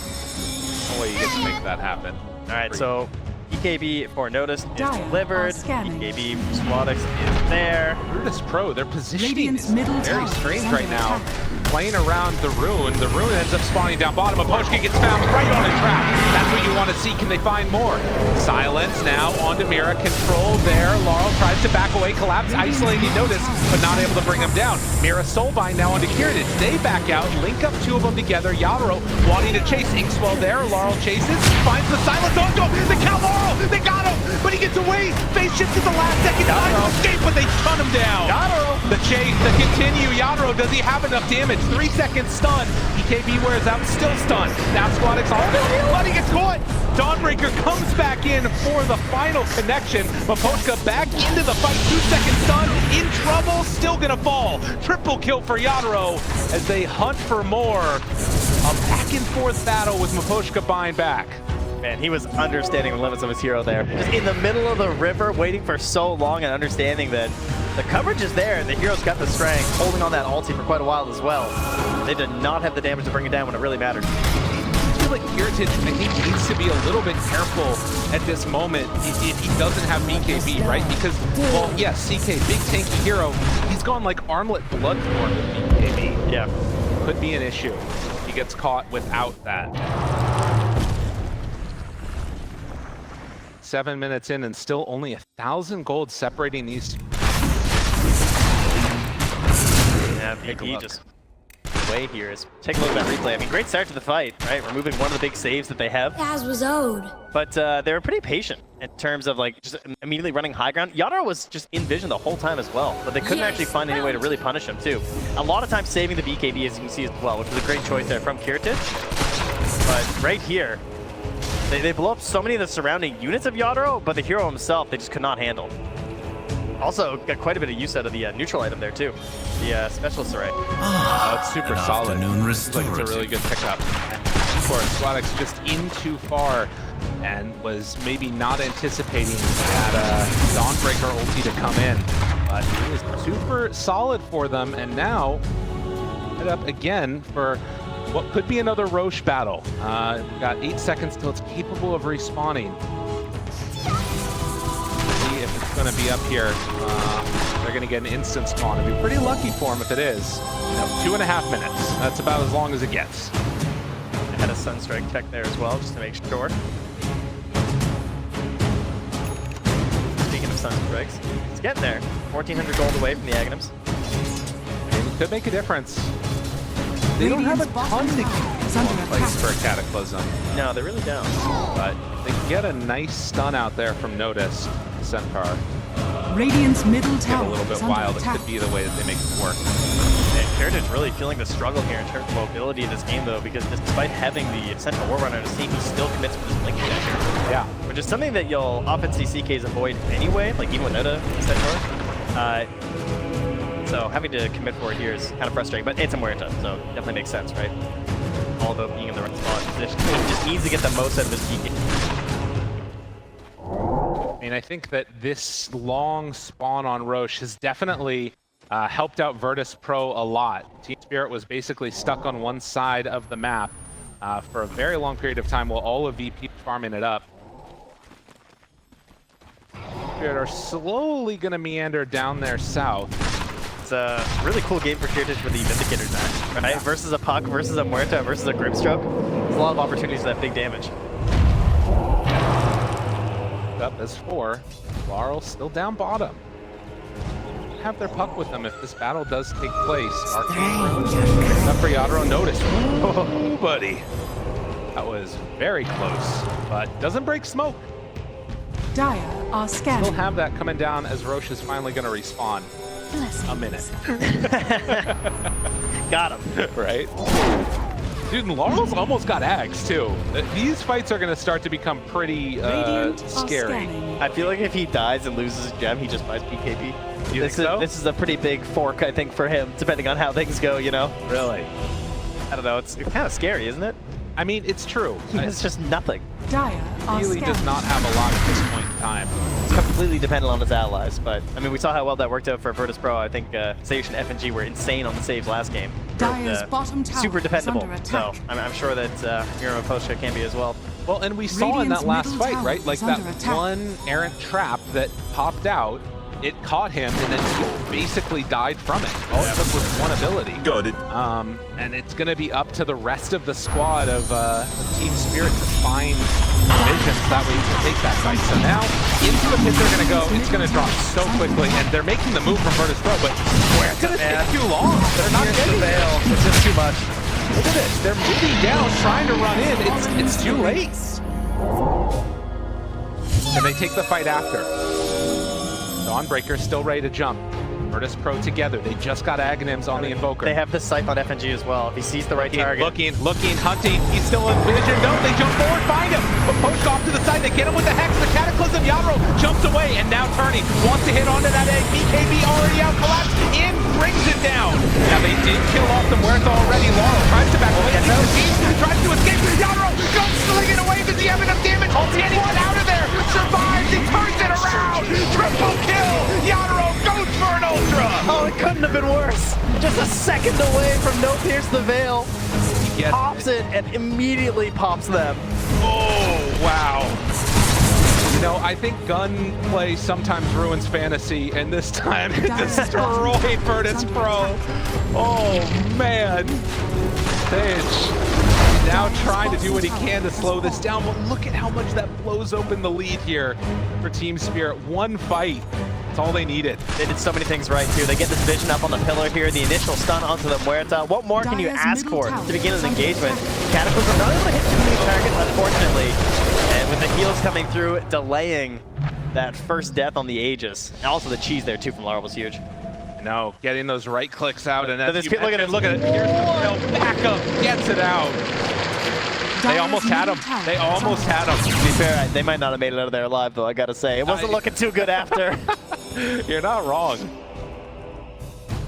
No way you get to make that happen. All right, so EKB for Notice is delivered. EKB Squadix is there. Virtus Pro, their positioning Radiant's is middle very tower strange is right under now. attack. Playing around the Rune. The Rune ends up spawning down bottom. Mapochka gets found right on a trap. That's what you want to see. Can they find more? Silence now onto Mira. Control there. Laurel tries to back away. Collapse. Isolating Notice, but not able to bring him down. Mira soulbind now onto Kiritich. They back out. Link up two of them together. Yatoro wanting to chase. Inkswell there. Laurel chases. Finds the Silence. Don't go. They count Laurel. They got him. But he gets away. Phase shift at the last second. Trying to escape, but they shut him down. Yatoro. The chase, the continue. Yatoro, does he have enough damage? 3 seconds stun. EKB wears out, still stunned. Now Squadix all but he gets caught. Dawnbreaker comes back in for the final connection. Mapochka back into the fight. 2 second stun. In trouble, still gonna fall. Triple kill for Yatoro as they hunt for more. A back and forth battle with Mapochka buying back. Man, he was understanding the limits of his hero there. Just in the middle of the river, waiting for so long and understanding that the coverage is there and the hero's got the strength, holding on that ulti for quite a while as well. They did not have the damage to bring it down when it really mattered. I feel like Kiritich, I think, needs to be a little bit careful at this moment if he doesn't have BKB, right? Because, well, yes, CK, big tanky hero, he's gone like Armlet Blood form with BKB. Yeah. Could be an issue. He gets caught without that. 7 minutes in and still only 1,000 gold separating these two. Yeah, BKB just way here is take a look at that replay. I mean, great start to the fight, right? Removing one of the big saves that they have. As was owed. But they were pretty patient in terms of like just immediately running high ground. Yatoro was just in vision the whole time as well, but they couldn't actually find any way to really punish him too. A lot of times saving the BKB, as you can see as well, which was a great choice there from Kiritich. But right here, they blow up so many of the surrounding units of Yatoro, but the hero himself, they just could not handle. Also, got quite a bit of use out of the neutral item there too. The Specialist Array. Oh, it's super solid. Looks like it's a really good pickup. Of course, Squadix just in too far and was maybe not anticipating that Dawnbreaker ulti to come in. But it was super solid for them, and now head up again for what could be another Roche battle. We've got 8 seconds till it's capable of respawning. See if it's going to be up here. They're going to get an instant spawn. It'd be pretty lucky for them if it is. You know, 2.5 minutes. That's about as long as it gets. I had a Sunstrike check there as well, just to make sure. Speaking of Sunstrikes, it's getting there. 1,400 gold away from the Aghanims. It could make a difference. They don't have a Radiant's ton to bottom keep tower is in under place attack. for a Cataclysm, No, they really don't. but they get a nice stun out there from Notice. Centaur Radiant's middle get a tower little bit is under wild. It attack. could be the way that they make it work. And Heritage really feeling the struggle here in terms of mobility in this game, though, because despite having the Central War Runner on his team, he still commits to this Blinking Dagger. Yeah. Which is something that you'll often see CKs avoid anyway, like even with Noda and Centaur. So having to commit for it here is kind of frustrating, but it's a Muerta, so definitely makes sense, right? All about being in the right spot position. He just needs to get the most out of his PK. I mean, I think that this long spawn on Roche has definitely helped out Virtus Pro a lot. TSpirit was basically stuck on one side of the map for a very long period of time while all of VP farming it up. TSpirit are slowly going to meander down there south. It's a really cool game for Heritage with the Vindicators match, right? Versus a Puck, versus a Muerta, versus a Grimstroke. There's a lot of opportunities for that big damage. Up as 4. Laurel still down bottom. Have their Puck with them if this battle does take place. Arcane up for Yatoro. Notice. Oh, buddy. That was very close, but doesn't break smoke. Dire are Still scanning. have that coming down as Roche is finally going to respawn. A minute. Got him. Right? Dude, and Laurel's almost got Ags, too. These fights are going to start to become pretty Radiant are scary. scanning. I feel like if he dies and loses his gem, he just buys BKB. You think so? This is a pretty big fork, I think, for him, depending on how things go, you know? Really? I don't know, it's kind of scary, isn't it? I mean, it's true. He has just nothing. Dire are Really scanning. does not have a lot at this point in time. It's completely dependent on his allies, but, I mean, we saw how well that worked out for Virtus Pro. I think Sage and FNG were insane on the saves last game. Dire's bottom tower super is dependable, under so attack. I'm sure that Miro Postra can be as well. Well, and we saw in that Radiant's last middle fight, tower right? Like is that under attack. one errant trap that popped out, it caught him, and then he basically died from it. All it took was one ability. Got it. And it's going to be up to the rest of the squad of TSpirit to find visions that way to take that fight. So now, into the pit they're going to go. It's going to drop so quickly, and they're making the move from Virtus Pro, but it's going to take too long. They're not getting there. It's just too much. Look at this. They're moving down, trying to run in. It's too late. And they take the fight after. Dawnbreaker's still ready to jump. Virtus Pro together. They just got Aghanims on the Invoker. They have the Scythe on FNG as well. If he sees the right target. Looking, hunting. He's still in vision. No, they jump forward, find him. But poke off to the side. They get him with the Hex. The Cataclysm. Yatoro jumps away and now turning. Wants to hit onto that egg. BKB already out. Collapse in. Brings it down. Now they did kill off the Muerta already. Laurel tries to back away. Tries to escape. Yatoro goes slinging away. Does he have enough damage? Can he get out of there? Survives. He turns it around. Triple kill. Yatoro goes for an ultra. Oh, it couldn't have been worse. Just a second away from no pierce the veil. He gets Pops it and immediately pops them. Oh, wow. You know, I think gunplay sometimes ruins fantasy, and this time it destroyed Virtus Pro. Oh, man. Sage now trying to do what he can to slow this down, but look at how much that blows open the lead here for TSpirit. One fight. That's all they needed. They did so many things right, too. They get this vision up on the pillar here, the initial stun onto the Muerta. What more can you Dire's ask middle for tower to begin an is under engagement? attack. Cataclysm not able to hit too many targets, unfortunately. And with the heals coming through, delaying that first death on the Aegis. And also the cheese there, too, from Laurel was huge. No, getting those right clicks out, and But as this you kid- look at it, look at it. Here's the kill, back up, gets it out. They Dire's almost had middle him. tower They is almost under had him. To be fair, they might not have made it out of there alive, though, I gotta say. It wasn't looking too good after. You're not wrong.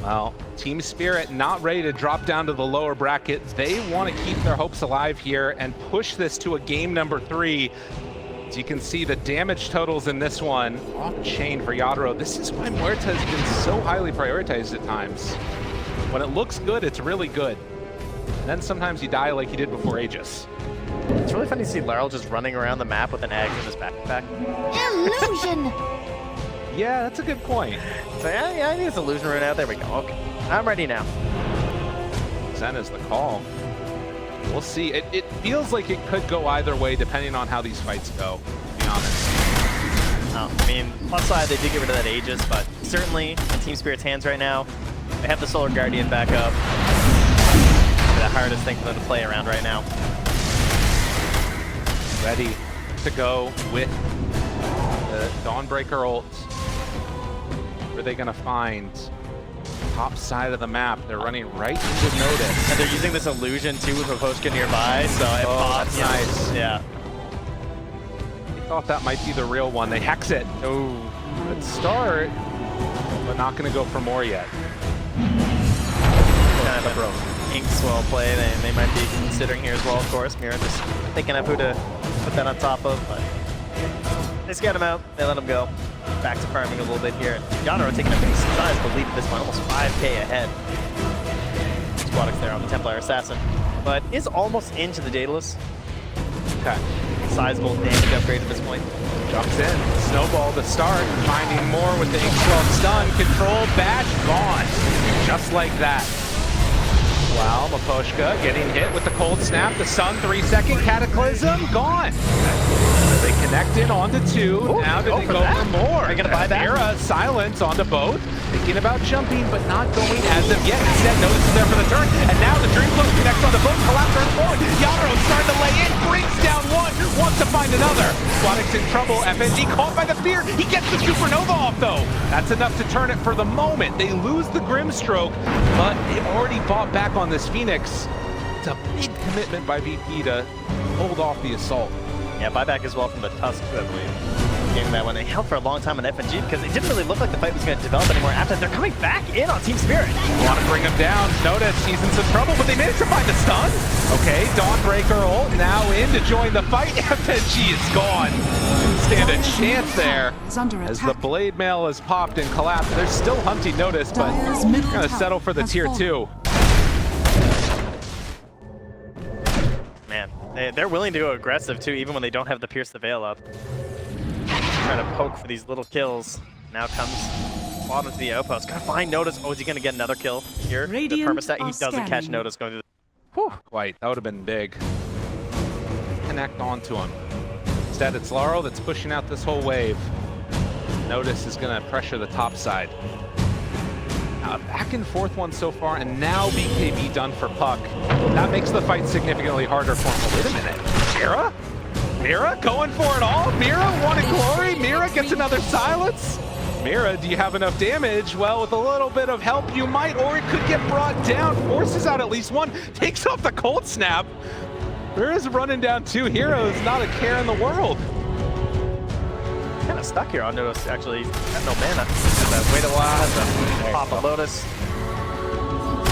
Well, TSpirit not ready to drop down to the lower bracket. They want to keep their hopes alive here and push this to a game number 3. As you can see, the damage totals in this one off chain for Yatoro. This is why Muerta has been so highly prioritized at times. When it looks good, it's really good. And then sometimes you die like you did before Aegis. It's really funny to see Laurel just running around the map with an egg in his backpack. Illusion! Yeah, that's a good point. So yeah, I need this illusion rune out. There we go. Okay, I'm ready now. Zen is the call. We'll see. It feels like it could go either way depending on how these fights go, to be honest. I mean, plus side, they did get rid of that Aegis, but certainly in TSpirit's hands right now. They have the Solar Guardian back up. the hardest thing for them to play around right now. Ready to go with the Dawnbreaker ult. Where are they gonna find? Top side of the map. They're running right into Notice. And they're using this illusion too with Maposhka nearby, so it pops. That's nice. Yeah. They thought that might be the real one. They hex it. Oh, good start, but not gonna go for more yet. Kind of a ink swell play they might be considering here as well, of course. Mira just thinking of who to put that on top of, but they scout him out, they let him go. Back to farming a little bit here. Yatoro taking a pretty sizable lead at this point, almost 5k ahead. Squadix there on the Templar Assassin, but is almost into the Daedalus. Okay. Sizable damage upgrade at this point. Jumps in, snowball to start, finding more with the ink swell stun, control, bash, gone. Just like that. Wow, Maposhka getting hit with the cold snap, the sun 3-second cataclysm, gone. They connect in onto 2, ooh, now do they go for more? Are you gonna buy that? Mira, silence onto both, thinking about jumping, but not going as of yet. Instead, Notice is there for the turn, and now the Dream Flow connects onto both, collapse turn forward. Yatoro starting to lay in, brings down one, wants to find another. Squadix in trouble, FNG caught by the fear, he gets the Supernova off though. That's enough to turn it for the moment. They lose the Grimstroke, but they already bought back on this Phoenix. It's a big commitment by VP to hold off the assault. Yeah, buyback as well from the Tusk, I believe. Getting that one. They held for a long time on FNG because it didn't really look like the fight was going to develop anymore after they're coming back in on TSpirit. Want to bring him down. Notice he's in some trouble, but they managed to find the stun. Okay, Dawnbreaker ult now in to join the fight. FNG is gone. Stand a chance there. As the blade mail is popped and collapsed. They're still hunting Notice, but they're going to settle for the tier 2. Man, they're willing to go aggressive too, even when they don't have the Pierce the Veil up. Trying to poke for these little kills. Now comes bottom to the outpost. Gotta find Notice. Oh, is he gonna get another kill here? Radiant the permastat, he doesn't scanning. catch Notice going through the... Whew, quite. That would have been big. Connect onto him. Instead, it's Laro that's pushing out this whole wave. Notice is gonna pressure the top side. Back and forth one so far, and now BKB done for Puck. That makes the fight significantly harder for him. Wait a minute. Mira going for it all? Mira wanting glory? Mira gets another silence? Mira, do you have enough damage? Well, with a little bit of help, you might, or it could get brought down. Forces out at least one, takes off the cold snap. Mira's running down 2 heroes, not a care in the world. Kind of stuck here on Notice, actually. Got no mana. Wait a while, has to pop a Lotus.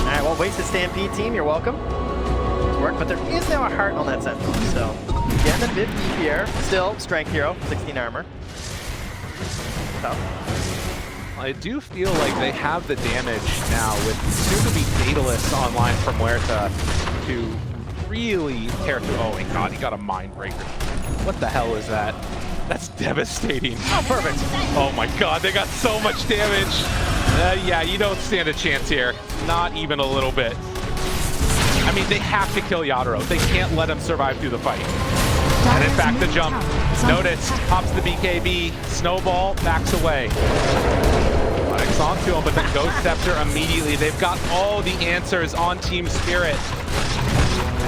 Alright, well, wasted Stampede team, you're welcome. It's worked, but there is now a heart on that Sentinel, so getting a bit DPR. Still, Strength Hero, 16 armor. Tough. I do feel like they have the damage now with soon-to-be Daedalus online from Muerta to really tear through. Oh my god, he got a Mind Breaker. What the hell is that? That's devastating. Oh, perfect. Oh my god, they got so much damage. Yeah, you don't stand a chance here. Not even a little bit. I mean, they have to kill Yatoro. They can't let him survive through the fight. And in fact, the jump. Notice, pops the BKB, snowball, backs away. Squadix onto him, but the Ghost Scepter immediately. They've got all the answers on TSpirit.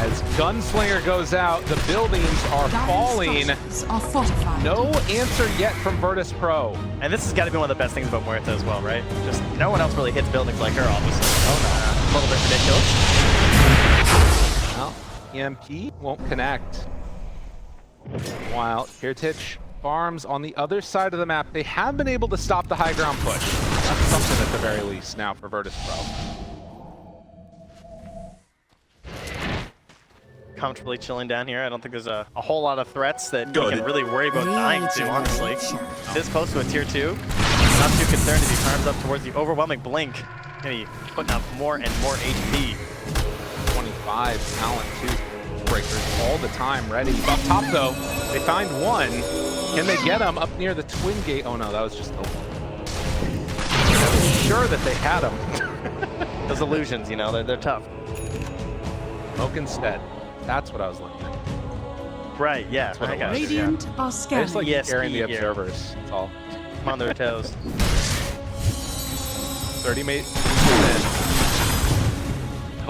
As Gunslinger goes out, the buildings are falling. No answer yet from Virtus Pro. And this has got to be one of the best things about Muerta as well, right? Just no one else really hits buildings like her, obviously. Oh, no. A little bit ridiculous. Well, EMP won't connect. While Kirtich farms on the other side of the map, they have been able to stop the high ground push. That's something at the very least now for Virtus Pro. Comfortably chilling down here. I don't think there's a whole lot of threats that we can really worry about dying to, honestly. This close to a tier 2. Not too concerned if he farms up towards the overwhelming blink. Gonna be putting up more and more HP. 25 talent too. Breakers all the time ready. Up top though, they find one. Can they get him up near the twin gate? Oh no, that was just a... I was sure that they had him. Those illusions, you know, they're tough. Smoke instead. That's what I was looking at. Right, yeah. That's what I it got was. Radiant are I scanning. just like scaring the observers. That's all. Come on their toes. 30 mate.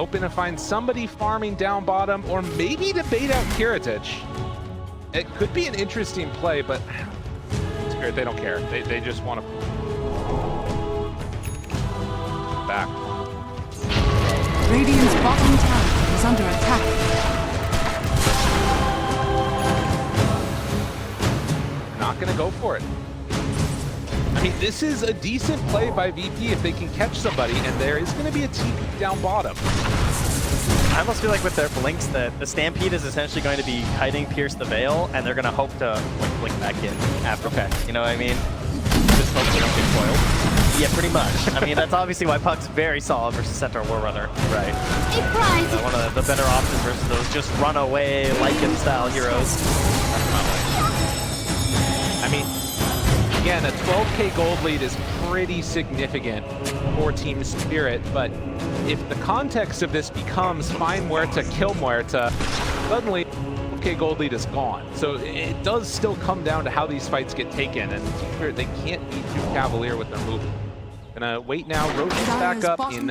hoping to find somebody farming down bottom, or maybe to bait out Kiritich. It could be an interesting play, but Spirit, they don't care. They just want to back. Radiant's bottom tower is under attack. Not going to go for it. I mean, this is a decent play by VP if they can catch somebody, and there is going to be a TP down bottom. I almost feel like with their blinks that the Stampede is essentially going to be hiding Pierce the Veil, and they're going to hope to blink back in after. Okay. You know what I mean? Just hope they don't get foiled. Yeah, pretty much. I mean, that's obviously why Puck's very solid versus Centaur War Runner. Right. One of the better options versus those just run away Lycan style heroes. I mean, again, a 12k gold lead is pretty significant for Team Spirit, but if the context of this becomes find Muerta, kill Muerta, suddenly 12k gold lead is gone. So it does still come down to how these fights get taken, and Team Spirit, they can't be too cavalier with their movement. Gonna wait now, rotates back up in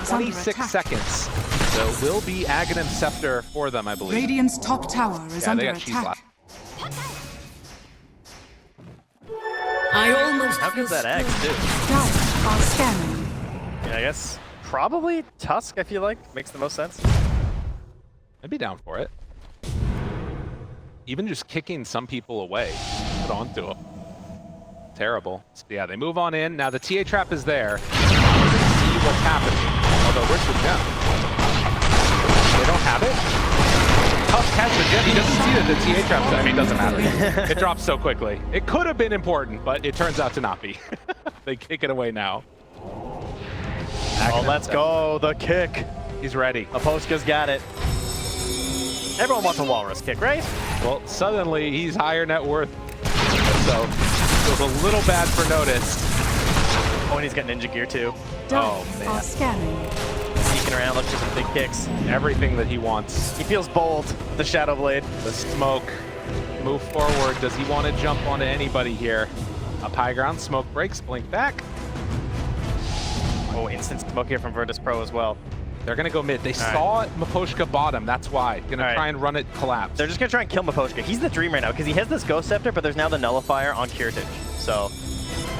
26 seconds. So will be Aghanim Scepter for them, I believe. Radiant's top tower is under attack. I almost How good's that X, too? Dire are scanning. Yeah, I guess probably Tusk, I feel like. Makes the most sense. I'd be down for it. Even just kicking some people away. Put onto them. Terrible. So yeah, they move on in. Now the TA trap is there. Let's see what's happening. Although, where's the gem? They don't have it? Tusk has the gem. He doesn't see that the TA trap's there. I mean, it doesn't matter. It drops so quickly. It could have been important, but it turns out to not be. They kick it away now. Oh, let's go. The kick. He's ready. Aposhka's got it. Everyone wants a walrus kick, right? Well, suddenly he's higher net worth. So it was a little bad for notice. Oh, and he's got ninja gear too. Dire man. are scanning. Sneaking around, looking for some big kicks. Everything that he wants. He feels bold. The Shadow Blade. The smoke. Move forward. Does he want to jump onto anybody here? Up high ground. Smoke breaks. Blink back. Oh, instant smoke here from Virtus Pro as well. They're going to go mid. They saw Miposhka bottom. That's why. Going to try and run it collapse. They're just going to try and kill Miposhka. He's the dream right now because he has this Ghost Scepter, but there's now the Nullifier on Kiritich. So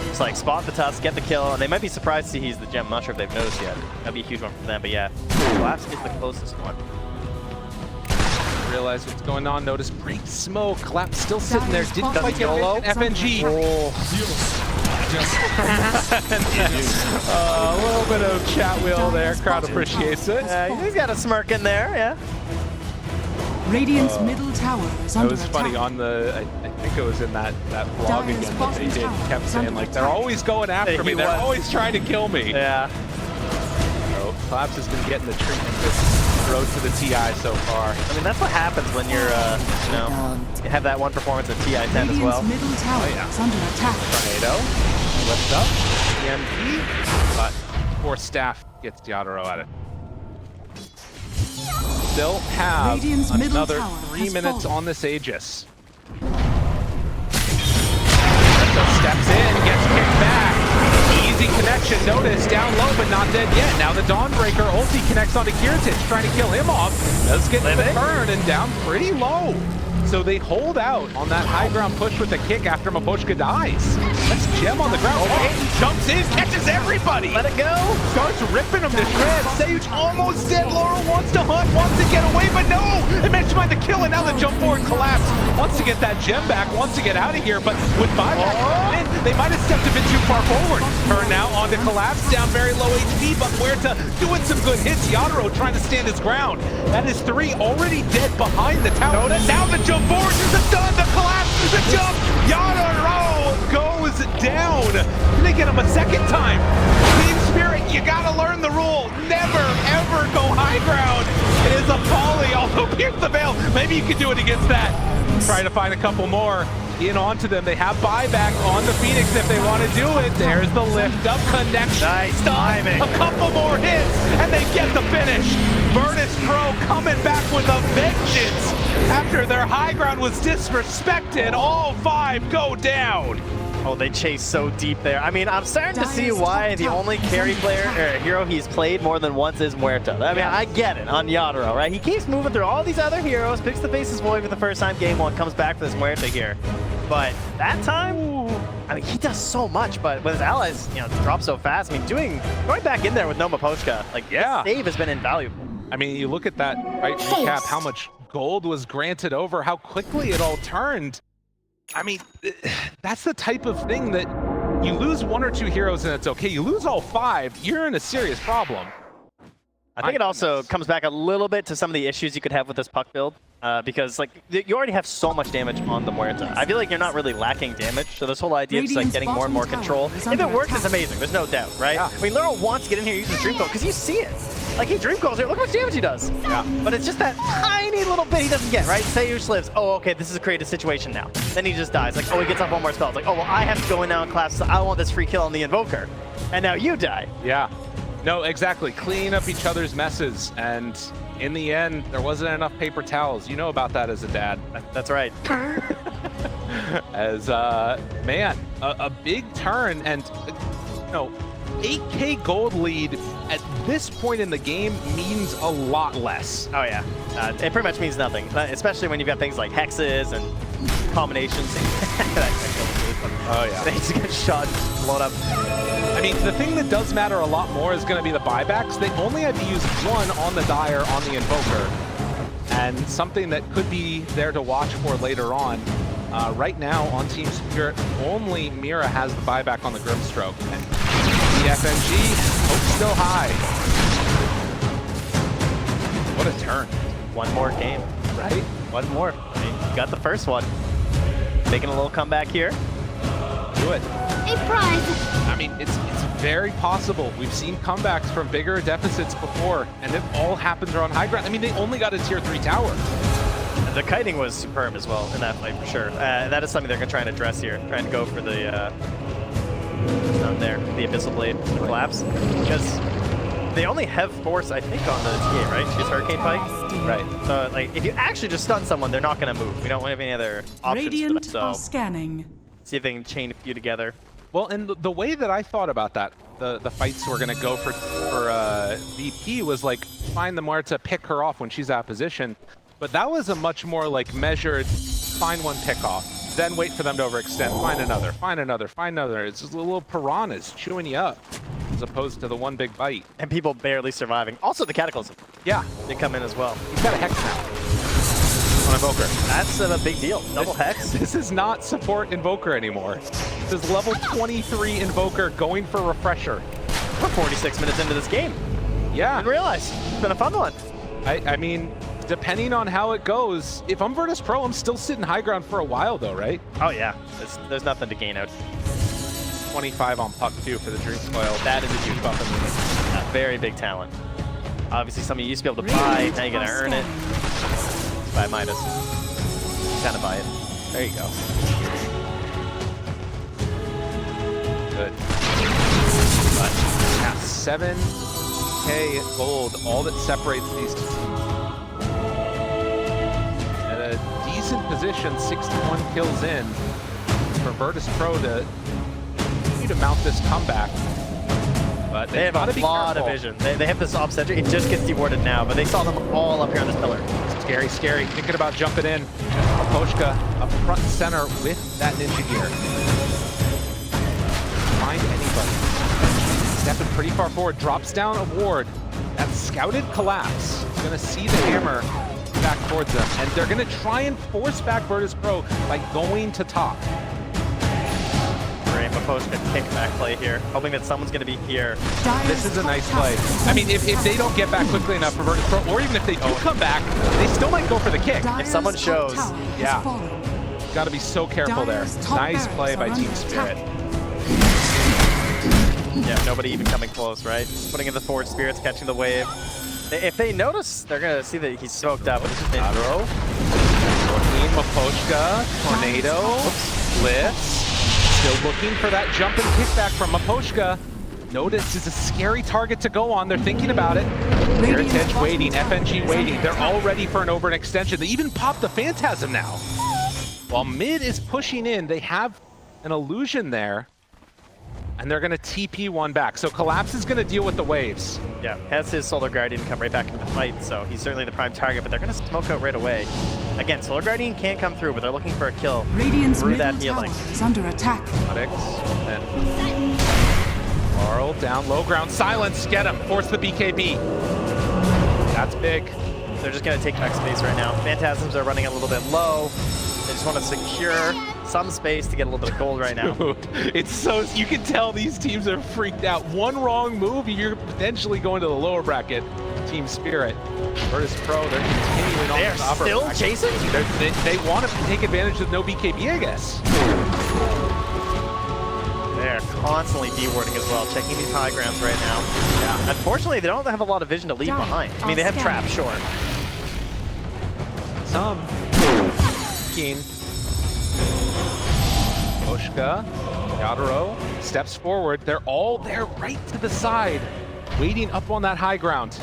it's like spot the Tusk, get the kill, and they might be surprised to see he's the gem. I'm not sure if they've noticed yet. That'd be a huge one for them, but yeah. Collapse is the closest one. Realize what's going on. Notice break smoke. Collapse still sitting there. Didn't quite get YOLO. FNG. Oh. A little bit of chat wheel there. Crowd appreciates it. He's got a smirk in there, yeah. Radiant's middle tower is That under was attack. funny on the, I think it was in that vlog Dire's again that they bottom did. tower He kept is saying under like, they're attack. always going after me. He They're was. always trying to kill me. Yeah. So Collapse has been getting the treatment this road to the TI so far. I mean, that's what happens when you're, you know, you have that one performance at TI-10 as Radiant's well. middle tower is under attack. Tornado, lift up, EMP, but poor staff gets Yatoro at it. Still have Radiant's middle another tower 3 has minutes fallen. on this Aegis. Muerta steps in, gets kicked back. Easy connection, notice, down low but not dead yet. Now the Dawnbreaker ulti connects onto Kiritich, trying to kill him off. Does get the burn and down pretty low. So they hold out on that high ground push with the kick after Miposhka dies. That's Gem on the ground. Oh, jumps in, catches everybody. Let it go. Starts ripping him to shreds. Sage almost dead. Laurel wants to hunt, wants to get away, but no! They managed to find the kill, and now the jump forward collapse. Wants to get that gem back, wants to get out of here, but with buyback in, they might have stepped a bit too far forward. Turn now on the collapse, down very low HP, but Muerta doing some good hits. Yatoro trying to stand his ground. That is 3 already dead behind the tower. Now the jump forward is done. The collapse, the jump. Yatoro goes down. Can they get him a second time? Team Spirit, you gotta learn the rule. Never, ever go high ground. It is a poly, although pierce the veil. Maybe you can do it against that. Try to find a couple more in onto them. They have buyback on the Phoenix if they want to do it. There's the lift up connection. Nice timing. A couple more hits, and they get the finish. Virtus Pro coming back with a vengeance after their high ground was disrespected. All 5 go down. Oh, they chase so deep there. I mean, I'm starting to see why the only carry player or hero he's played more than once is Muerta. I mean, I get it on Yatoro, right? He keeps moving through all these other heroes, picks the Faceless Void for the first time game one, comes back for this Muerta here. But that time, I mean, he does so much, but with his allies, you know, drop so fast. I mean, going back in there with no Mapochka, like, this save has been invaluable. I mean, you look at that, right, recap, how much gold was granted over, how quickly it all turned. I mean, that's the type of thing that you lose 1 or 2 heroes and it's okay. You lose all 5, you're in a serious problem. I think it also comes back a little bit to some of the issues you could have with this puck build, because like you already have so much damage on the Muerta. I feel like you're not really lacking damage, so this whole idea of just like getting more and more control, if it works, it's amazing. There's no doubt, right? Yeah. I mean, Laurel wants to get in here using Dream Coil because you see it. Like he Dream Coils here, look how much damage he does. Yeah. But it's just that tiny little bit he doesn't get, right? Say you lives. Oh, okay, this is a creative situation now. Then he just dies. Like, oh, he gets off 1 more spell. It's like, oh, well, I have to go in now and collapse. So I want this free kill on the Invoker. And now you die. Yeah. No, exactly. Clean up each other's messes. And in the end, there wasn't enough paper towels. You know about that as a dad. That's right. As, man, a big turn and, you know, 8K gold lead at this point in the game means a lot less. Oh, yeah. It pretty much means nothing, especially when you've got things like hexes and combinations. Oh, yeah. They just get shot, blown up. I mean, the thing that does matter a lot more is going to be the buybacks. They only had to use 1 on the Dire, on the Invoker. And something that could be there to watch for later on. Right now, on TSpirit, only Mira has the buyback on the Grimstroke. And the FNG, hope still high. What a turn. 1 more game, right? 1 more. I mean, you got the first one. Making a little comeback here. Do it. A prize. I mean, it's very possible. We've seen comebacks from bigger deficits before, and it all happens around high ground. I mean, they only got a tier 3 tower. The kiting was superb as well in that fight, for sure. That is something they're going to try and address here. Trying to go for the, down there, the Abyssal Blade, the collapse. Because they only have force, I think, on the TA, right? She's Hurricane Pike? Right. So, like, if you actually just stun someone, they're not going to move. We don't have any other options Radiant for that, are so scanning. see if they can chain a few together. Well, and the way that I thought about that, the fights we're going to go for VP was like, find the Muerta, pick her off when she's out of position. But that was a much more like measured, find one pick off, then wait for them to overextend, find another, find another, find another. It's just little piranhas chewing you up, as opposed to the one big bite. And people barely surviving. Also the Cataclysm. Yeah. They come in as well. He's got a Hex now on Invoker. That's a big deal. Double Hex. This is not support Invoker anymore. This is level 23 Invoker going for Refresher. We're 46 minutes into this game. Yeah. Didn't realize. It's been a fun one. I mean, depending on how it goes, if I'm Virtus Pro, I'm still sitting high ground for a while though, right? Oh yeah, there's nothing to gain out. 25 on Puck too for the Dream Coil. That is a huge buff in the game. Very big talent. Obviously something you used to be able to buy, now you're gonna earn it. Buy Midas. Kind of buy it. There you go. Good. But yeah, 7K gold, all that separates these two. At a decent position, 61 kills in for Virtus Pro to continue to mount this comeback. But they have a lot of vision. They have this off center. It just gets dewarded now, but they saw them all up here on this pillar. Scary, scary. Thinking about jumping in. Mapochka up front and center with that ninja gear. Find anybody. Stepping pretty far forward. Drops down a ward. That scouted collapse. He's going to see the hammer back towards them. And they're going to try and force back Virtus Pro by going to top. Mapochka kickback play here, hoping that someone's going to be here. This is a nice play. I mean, if they don't get back quickly enough for Virtus Pro, or even if they do come back, they still might go for the kick. If someone shows, yeah. Got to be so careful there. Nice play by TSpirit. Yeah, nobody even coming close, right? Just putting in the forward spirits, catching the wave. If they notice, they're going to see that he's smoked up. Yatoro. Mapochka. Tornado. Blitz. Still looking for that jump and kickback from Mapochka. Notice is a scary target to go on. They're thinking about it. Heritage waiting, FNG waiting. They're all ready for an overextension. They even popped the Phantasm now. While mid is pushing in, they have an illusion there. And they're going to TP one back. So Collapse is going to deal with the waves. Yeah, has his Solar Guardian come right back into the fight, so he's certainly the prime target, but they're going to smoke out right away. Again, Solar Guardian can't come through, but they're looking for a kill Radiant's through middle that tower healing. is under attack. Then Laurel down low ground. Silence, get him. Force the BKB. That's big. They're just going to take back space right now. Phantasms are running a little bit low. They just want to secure some space to get a little bit of gold right now. Dude, it's so, you can tell these teams are freaked out. One wrong move, you're potentially going to the lower bracket. TSpirit, VirtusPro, they're continuing on They're the upper still bracket. chasing? They want to take advantage of no BKB, I guess. They're constantly dewarding as well, checking these high grounds right now. Yeah. Unfortunately, they don't have a lot of vision to leave behind. I mean, they have trap, sure. Some. Keen. Oshka, Yatoro steps forward. They're all there right to the side, waiting up on that high ground.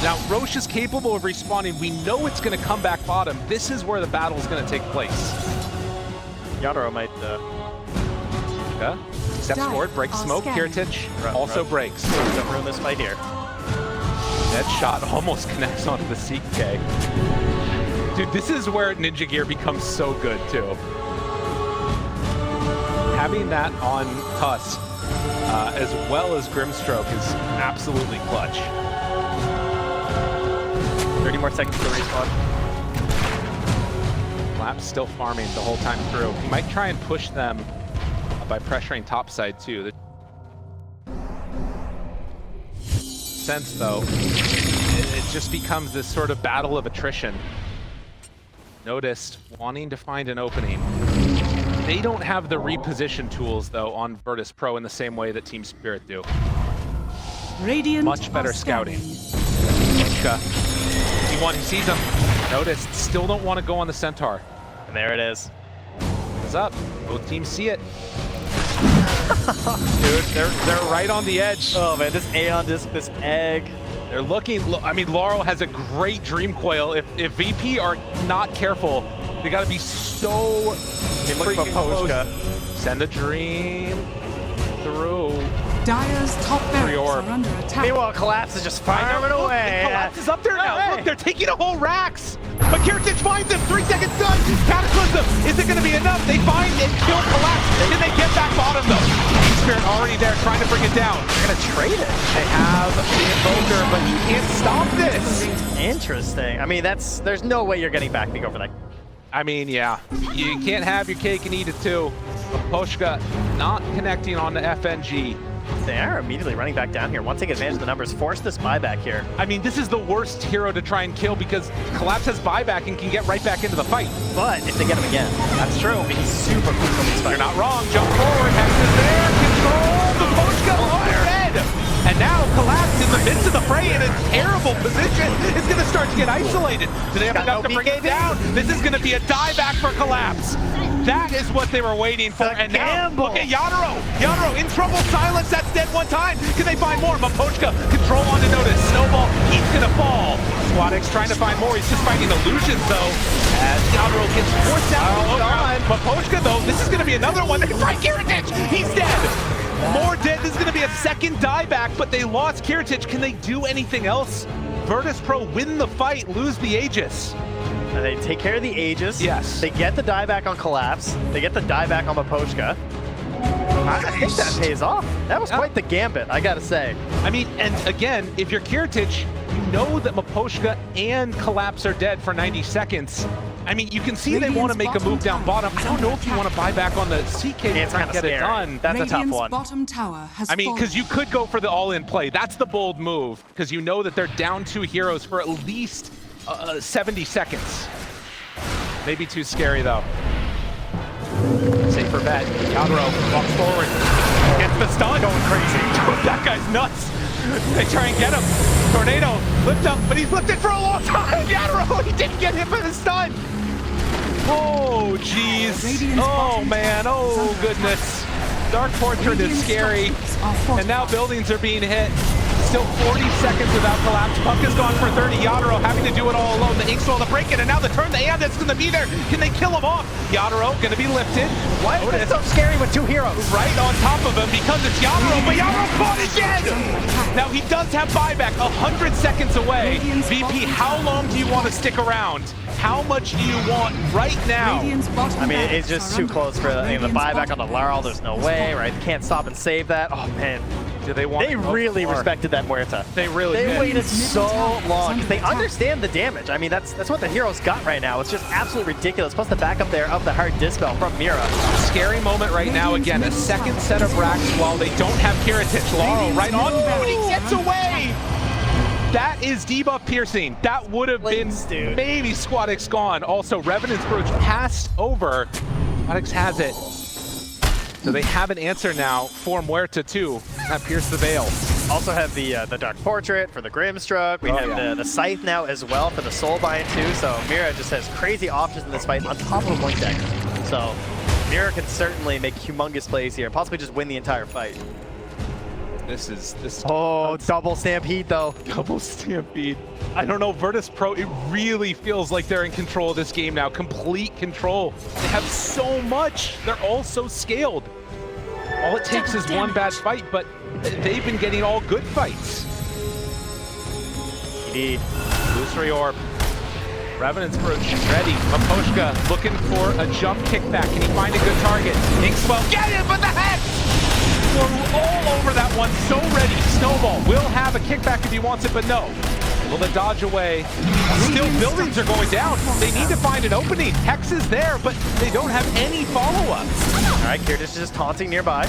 Now, Roche is capable of respawning. We know it's going to come back bottom. This is where the battle is going to take place. Yatoro might... Steps forward, breaks smoke. Kiritich also breaks. Don't ruin this fight here. That shot almost connects onto the CK. Dude, this is where Ninja Gear becomes so good, too. Having that on Tusk, as well as Grimstroke, is absolutely clutch. 30 more seconds to respawn. Lap's still farming the whole time through. He might try and push them by pressuring topside, too. Sense, though, it just becomes this sort of battle of attrition. Noticed, wanting to find an opening. They don't have the reposition tools, though, on VirtusPro in the same way that TSpirit do. Radiant Much better scouting. He sees him. Noticed, still don't want to go on the Centaur. And there it is. It's up. Both teams see it. Dude, they're right on the edge. Oh man, this Aeon Disc, this egg. They're looking, I mean, Laurel has a great Dream Coil. If VP are not careful, they gotta be so freaking close. Send a Dream through. Dire's top barracks are under attack. Meanwhile, Collapse is just firing away. Collapse is up there now. Look, they're taking a whole Rax. But Kiritich finds him. 3 seconds done. Cataclysm. Is it going to be enough? They find and kill Collapse. Then they get back bottom, though. TSpirit already there trying to bring it down. They're going to trade it. They have the Invoker, but he can't stop this. Interesting. I mean, there's no way you're getting back big over that. I mean, yeah. You can't have your cake and eat it, too. But Poshka not connecting on the FNG. They are immediately running back down here. One taking advantage of the numbers, force this buyback here. I mean, this is the worst hero to try and kill because Collapse has buyback and can get right back into the fight. But if they get him again, that's true. I mean, he's super quick from these fights. You're not wrong. Jump forward, Hex is there. Control the Poshka on red. And now Collapse in the midst of the fray in a terrible position is going to start to get isolated. Do they have enough to bring it down? This is going to be a dieback for Collapse. That is what they were waiting for. And now, look at Yatoro. Yatoro in trouble. Silence. That's dead one time. Can they find more? Mapochka, control on to Notice. Snowball, he's going to fall. Squadix trying to find more. He's just finding illusions, though. As Yatoro gets forced down. Mapochka, though, this is going to be another one. They can find Kiritich. He's dead. More dead. This is going to be a second dieback, but they lost Kiritich. Can they do anything else? VirtusPro win the fight, lose the Aegis. And they take care of the Aegis. Yes. They get the dieback on Collapse. They get the dieback on Mapochka. I think that pays off. That was quite the gambit, I gotta say. I mean, and again, if you're Kiritich, you know that Mapochka and Collapse are dead for 90 seconds. I mean, you can see they want to make a move down bottom. I don't know if you want to buy back on the CK to try and get it done. That's a tough one. Bottom tower has I mean, because you could go for the all-in play. That's the bold move, because you know that they're down 2 heroes for at least 70 seconds. Maybe too scary, though. Safer bet. Yatoro walks forward. Gets the stun. Going crazy. That guy's nuts. They try and get him. Tornado, lift up, but he's lifted for a long time. Yatoro, he didn't get hit by the stun. Oh, jeez. Oh, man. Oh, goodness. Dark Portrait is scary. And now buildings are being hit. Still 40 seconds without collapse. Puck is gone for 30. Yatoro having to do it all alone. The Inkswell, the break-in, and now the turn. The Aeon that's going to be there. Can they kill him off? Yatoro going to be lifted. What? It's so scary with two heroes. Right on top of him because it's Yatoro, but Yatoro caught again! Now he does have buyback 100 seconds away. VP, how long do you want to stick around? How much do you want right now? I mean, it's just too close for the buyback on the Laurel. There's no way, right? Can't stop and save that. Oh, man. Do they want? They really respected that Muerta. They really did. They waited so long because they attack. Understand the damage. I mean, that's what the heroes got right now. It's just absolutely ridiculous. Plus the backup there of the hard dispel from Mira. Scary moment right now. Again, a second set of racks while they don't have Kiritich. Laurel right on, but he gets away. That is debuff piercing. That would have been maybe Squadix gone. Also, Revenant's Brooch passed over. Squadix has it. So they have an answer now for Muerta too. That pierced the veil. Also have the Dark Portrait for the Grimstruck. We have the Scythe now as well for the Soulbind too. So Mira just has crazy options in this fight on top of a Blink Dagger. So Mira can certainly make humongous plays here and possibly just win the entire fight. This is oh, double Stampede though. Double Stampede. I don't know, Virtus Pro, it really feels like they're in control of this game now. Complete control. They have so much. They're all so scaled. All it takes is one bad fight, but they've been getting all good fights. Indeed. Illusory Orb. Revenant's Brooch ready. Maposhka looking for a jump kickback. Can he find a good target? Inkswell, get it, but the hex! Flew all over that one, so ready. Snowball will have a kickback if he wants it, but no. Will the dodge away? Still, buildings are going down. They need to find an opening. Hex is there, but they don't have any follow-up. All right, Kiritich is just taunting nearby.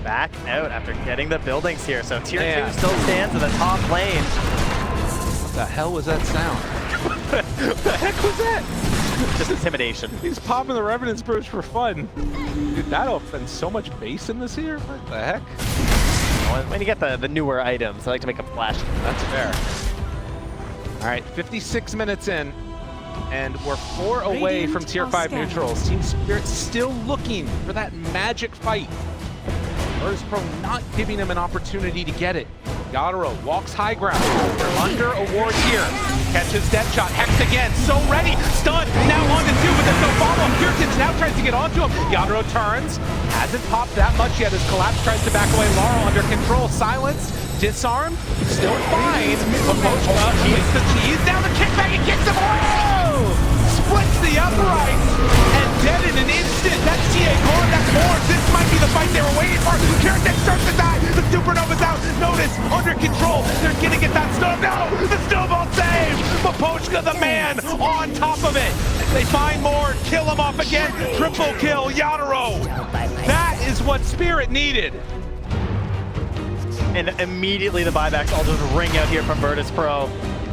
Back out after getting the buildings here. So tier 2 still stands in the top lane. What the hell was that sound? What the heck was that? Just intimidation. He's popping the Revenant's Brooch for fun. Dude, that'll spend so much base in this here? What the heck? When you get the newer items, I like to make them flash. That's fair. All right, 56 minutes in, and we're 4 away from tier 5 neutrals. TSpirit still looking for that magic fight. Virtus Pro not giving him an opportunity to get it. Yatoro walks high ground. They're under a ward here. Catches Deadshot. Hex again. So ready. Stunned. Now on to 2, but there's no follow-up. Kiritich now tries to get onto him. Yatoro turns. Hasn't popped that much yet as Collapse tries to back away. Laurel under control. Silence. Disarmed. Still fine. Maposhka eats the cheese. Down the kickback. He kicks him away. Splits the upright. And dead in an instant. That's TA gone. That's more. This might be the fight they were waiting for. Kiritich starts to die. The Supernova's out. Notice. Under control. They're getting at that snow. No! The snowball save! Maposhka the man on top of it. They find more. Kill him off again. Triple kill. Yatoro. That is what Spirit needed. And immediately the buybacks all just ring out here from Virtus Pro.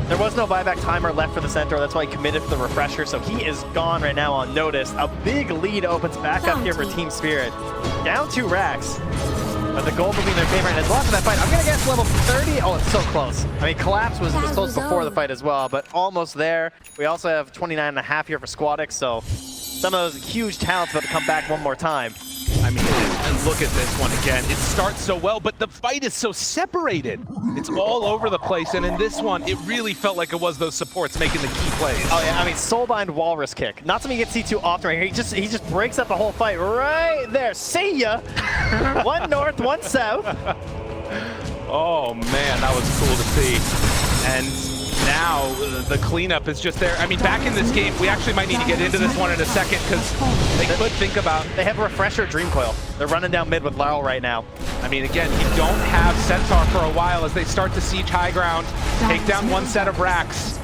There was no buyback timer left for the Centaur. That's why he committed to the refresher. So he is gone right now on notice. A big lead opens back up here for TSpirit. Down 2 racks. But the goal moving in their favor, and it's lost in that fight. I'm going to guess level 30. Oh, it's so close. I mean, Collapse was close before the fight as well, but almost there. We also have 29.5 here for Squadix, so some of those huge talents about to come back one more time. I mean, and look at this one again. It starts so well, but the fight is so separated. It's all over the place, and in this one, it really felt like it was those supports making the key plays. Oh yeah, I mean, Soulbind Walrus Kick. Not something you get to see too often right here. He just breaks up the whole fight right there. See ya! 1 north, 1 south. Oh man, that was cool to see. And now the cleanup is just there. I mean, back in this game, we actually might need to get into this one in a second because they could think about... They have Refresher Dream Coil. They're running down mid with Laurel right now. I mean, again, you don't have Centaur for a while as they start to siege high ground, take down 1 set of racks.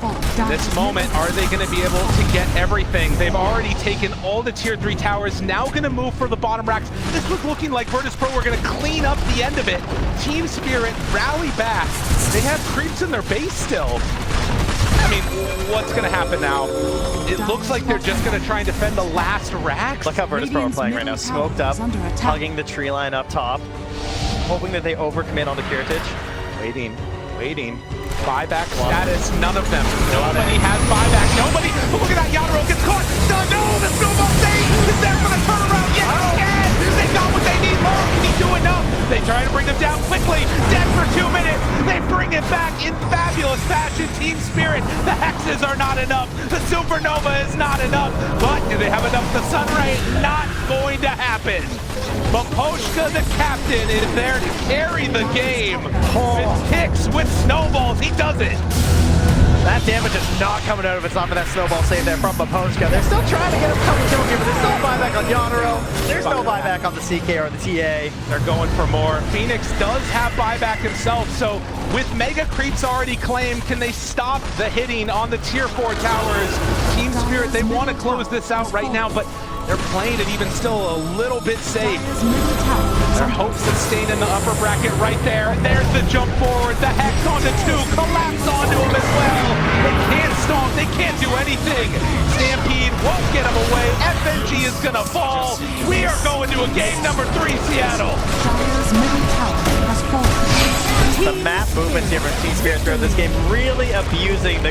This moment, are they going to be able to get everything? They've already taken all the tier 3 towers, now going to move for the bottom racks. This was looking like Virtus Pro were going to clean up the end of it. TSpirit rally back. They have creeps in their base still. I mean, what's going to happen now? It looks like they're just going to try and defend the last racks. Look how Virtus Pro are playing right now. Smoked up, hugging the tree line up top, hoping that they overcommit on the Kiritich. Waiting. Buyback status, none of them. Nobody has buyback. Nobody. Look at that. Yatoro gets caught. No, the snowball save is there for the turnaround. Yes, again. They got what they need. Laurel, can he do enough? They try to bring them down quickly. Dead for 2 minutes. They bring it back in fabulous fashion. TSpirit, the hexes are not enough. The supernova is not enough. But do they have enough? The sunray, not going to happen. But Poshka, the captain, is there to carry the game. With kicks, with snowballs, he does it. That damage is not coming out if it's not for that snowball save there from Baposhka. They're still trying to get a couple kills here, but there's no buyback on Yatoro. There's no buyback on the CK or the TA. They're going for more. Phoenix does have buyback himself, so with mega creeps already claimed, can they stop the hitting on the tier 4 towers? TSpirit, they want to close this out right now, but they're playing it even still a little bit safe. Their hopes of staying in the upper bracket right there. And there's the jump forward. The hex onto 2. Collapse onto him as well. They can't stomp. They can't do anything. Stampede won't get him away. FNG is going to fall. We are going to a game number 3, Seattle. The map movements here from TSpirit throughout this game really abusing the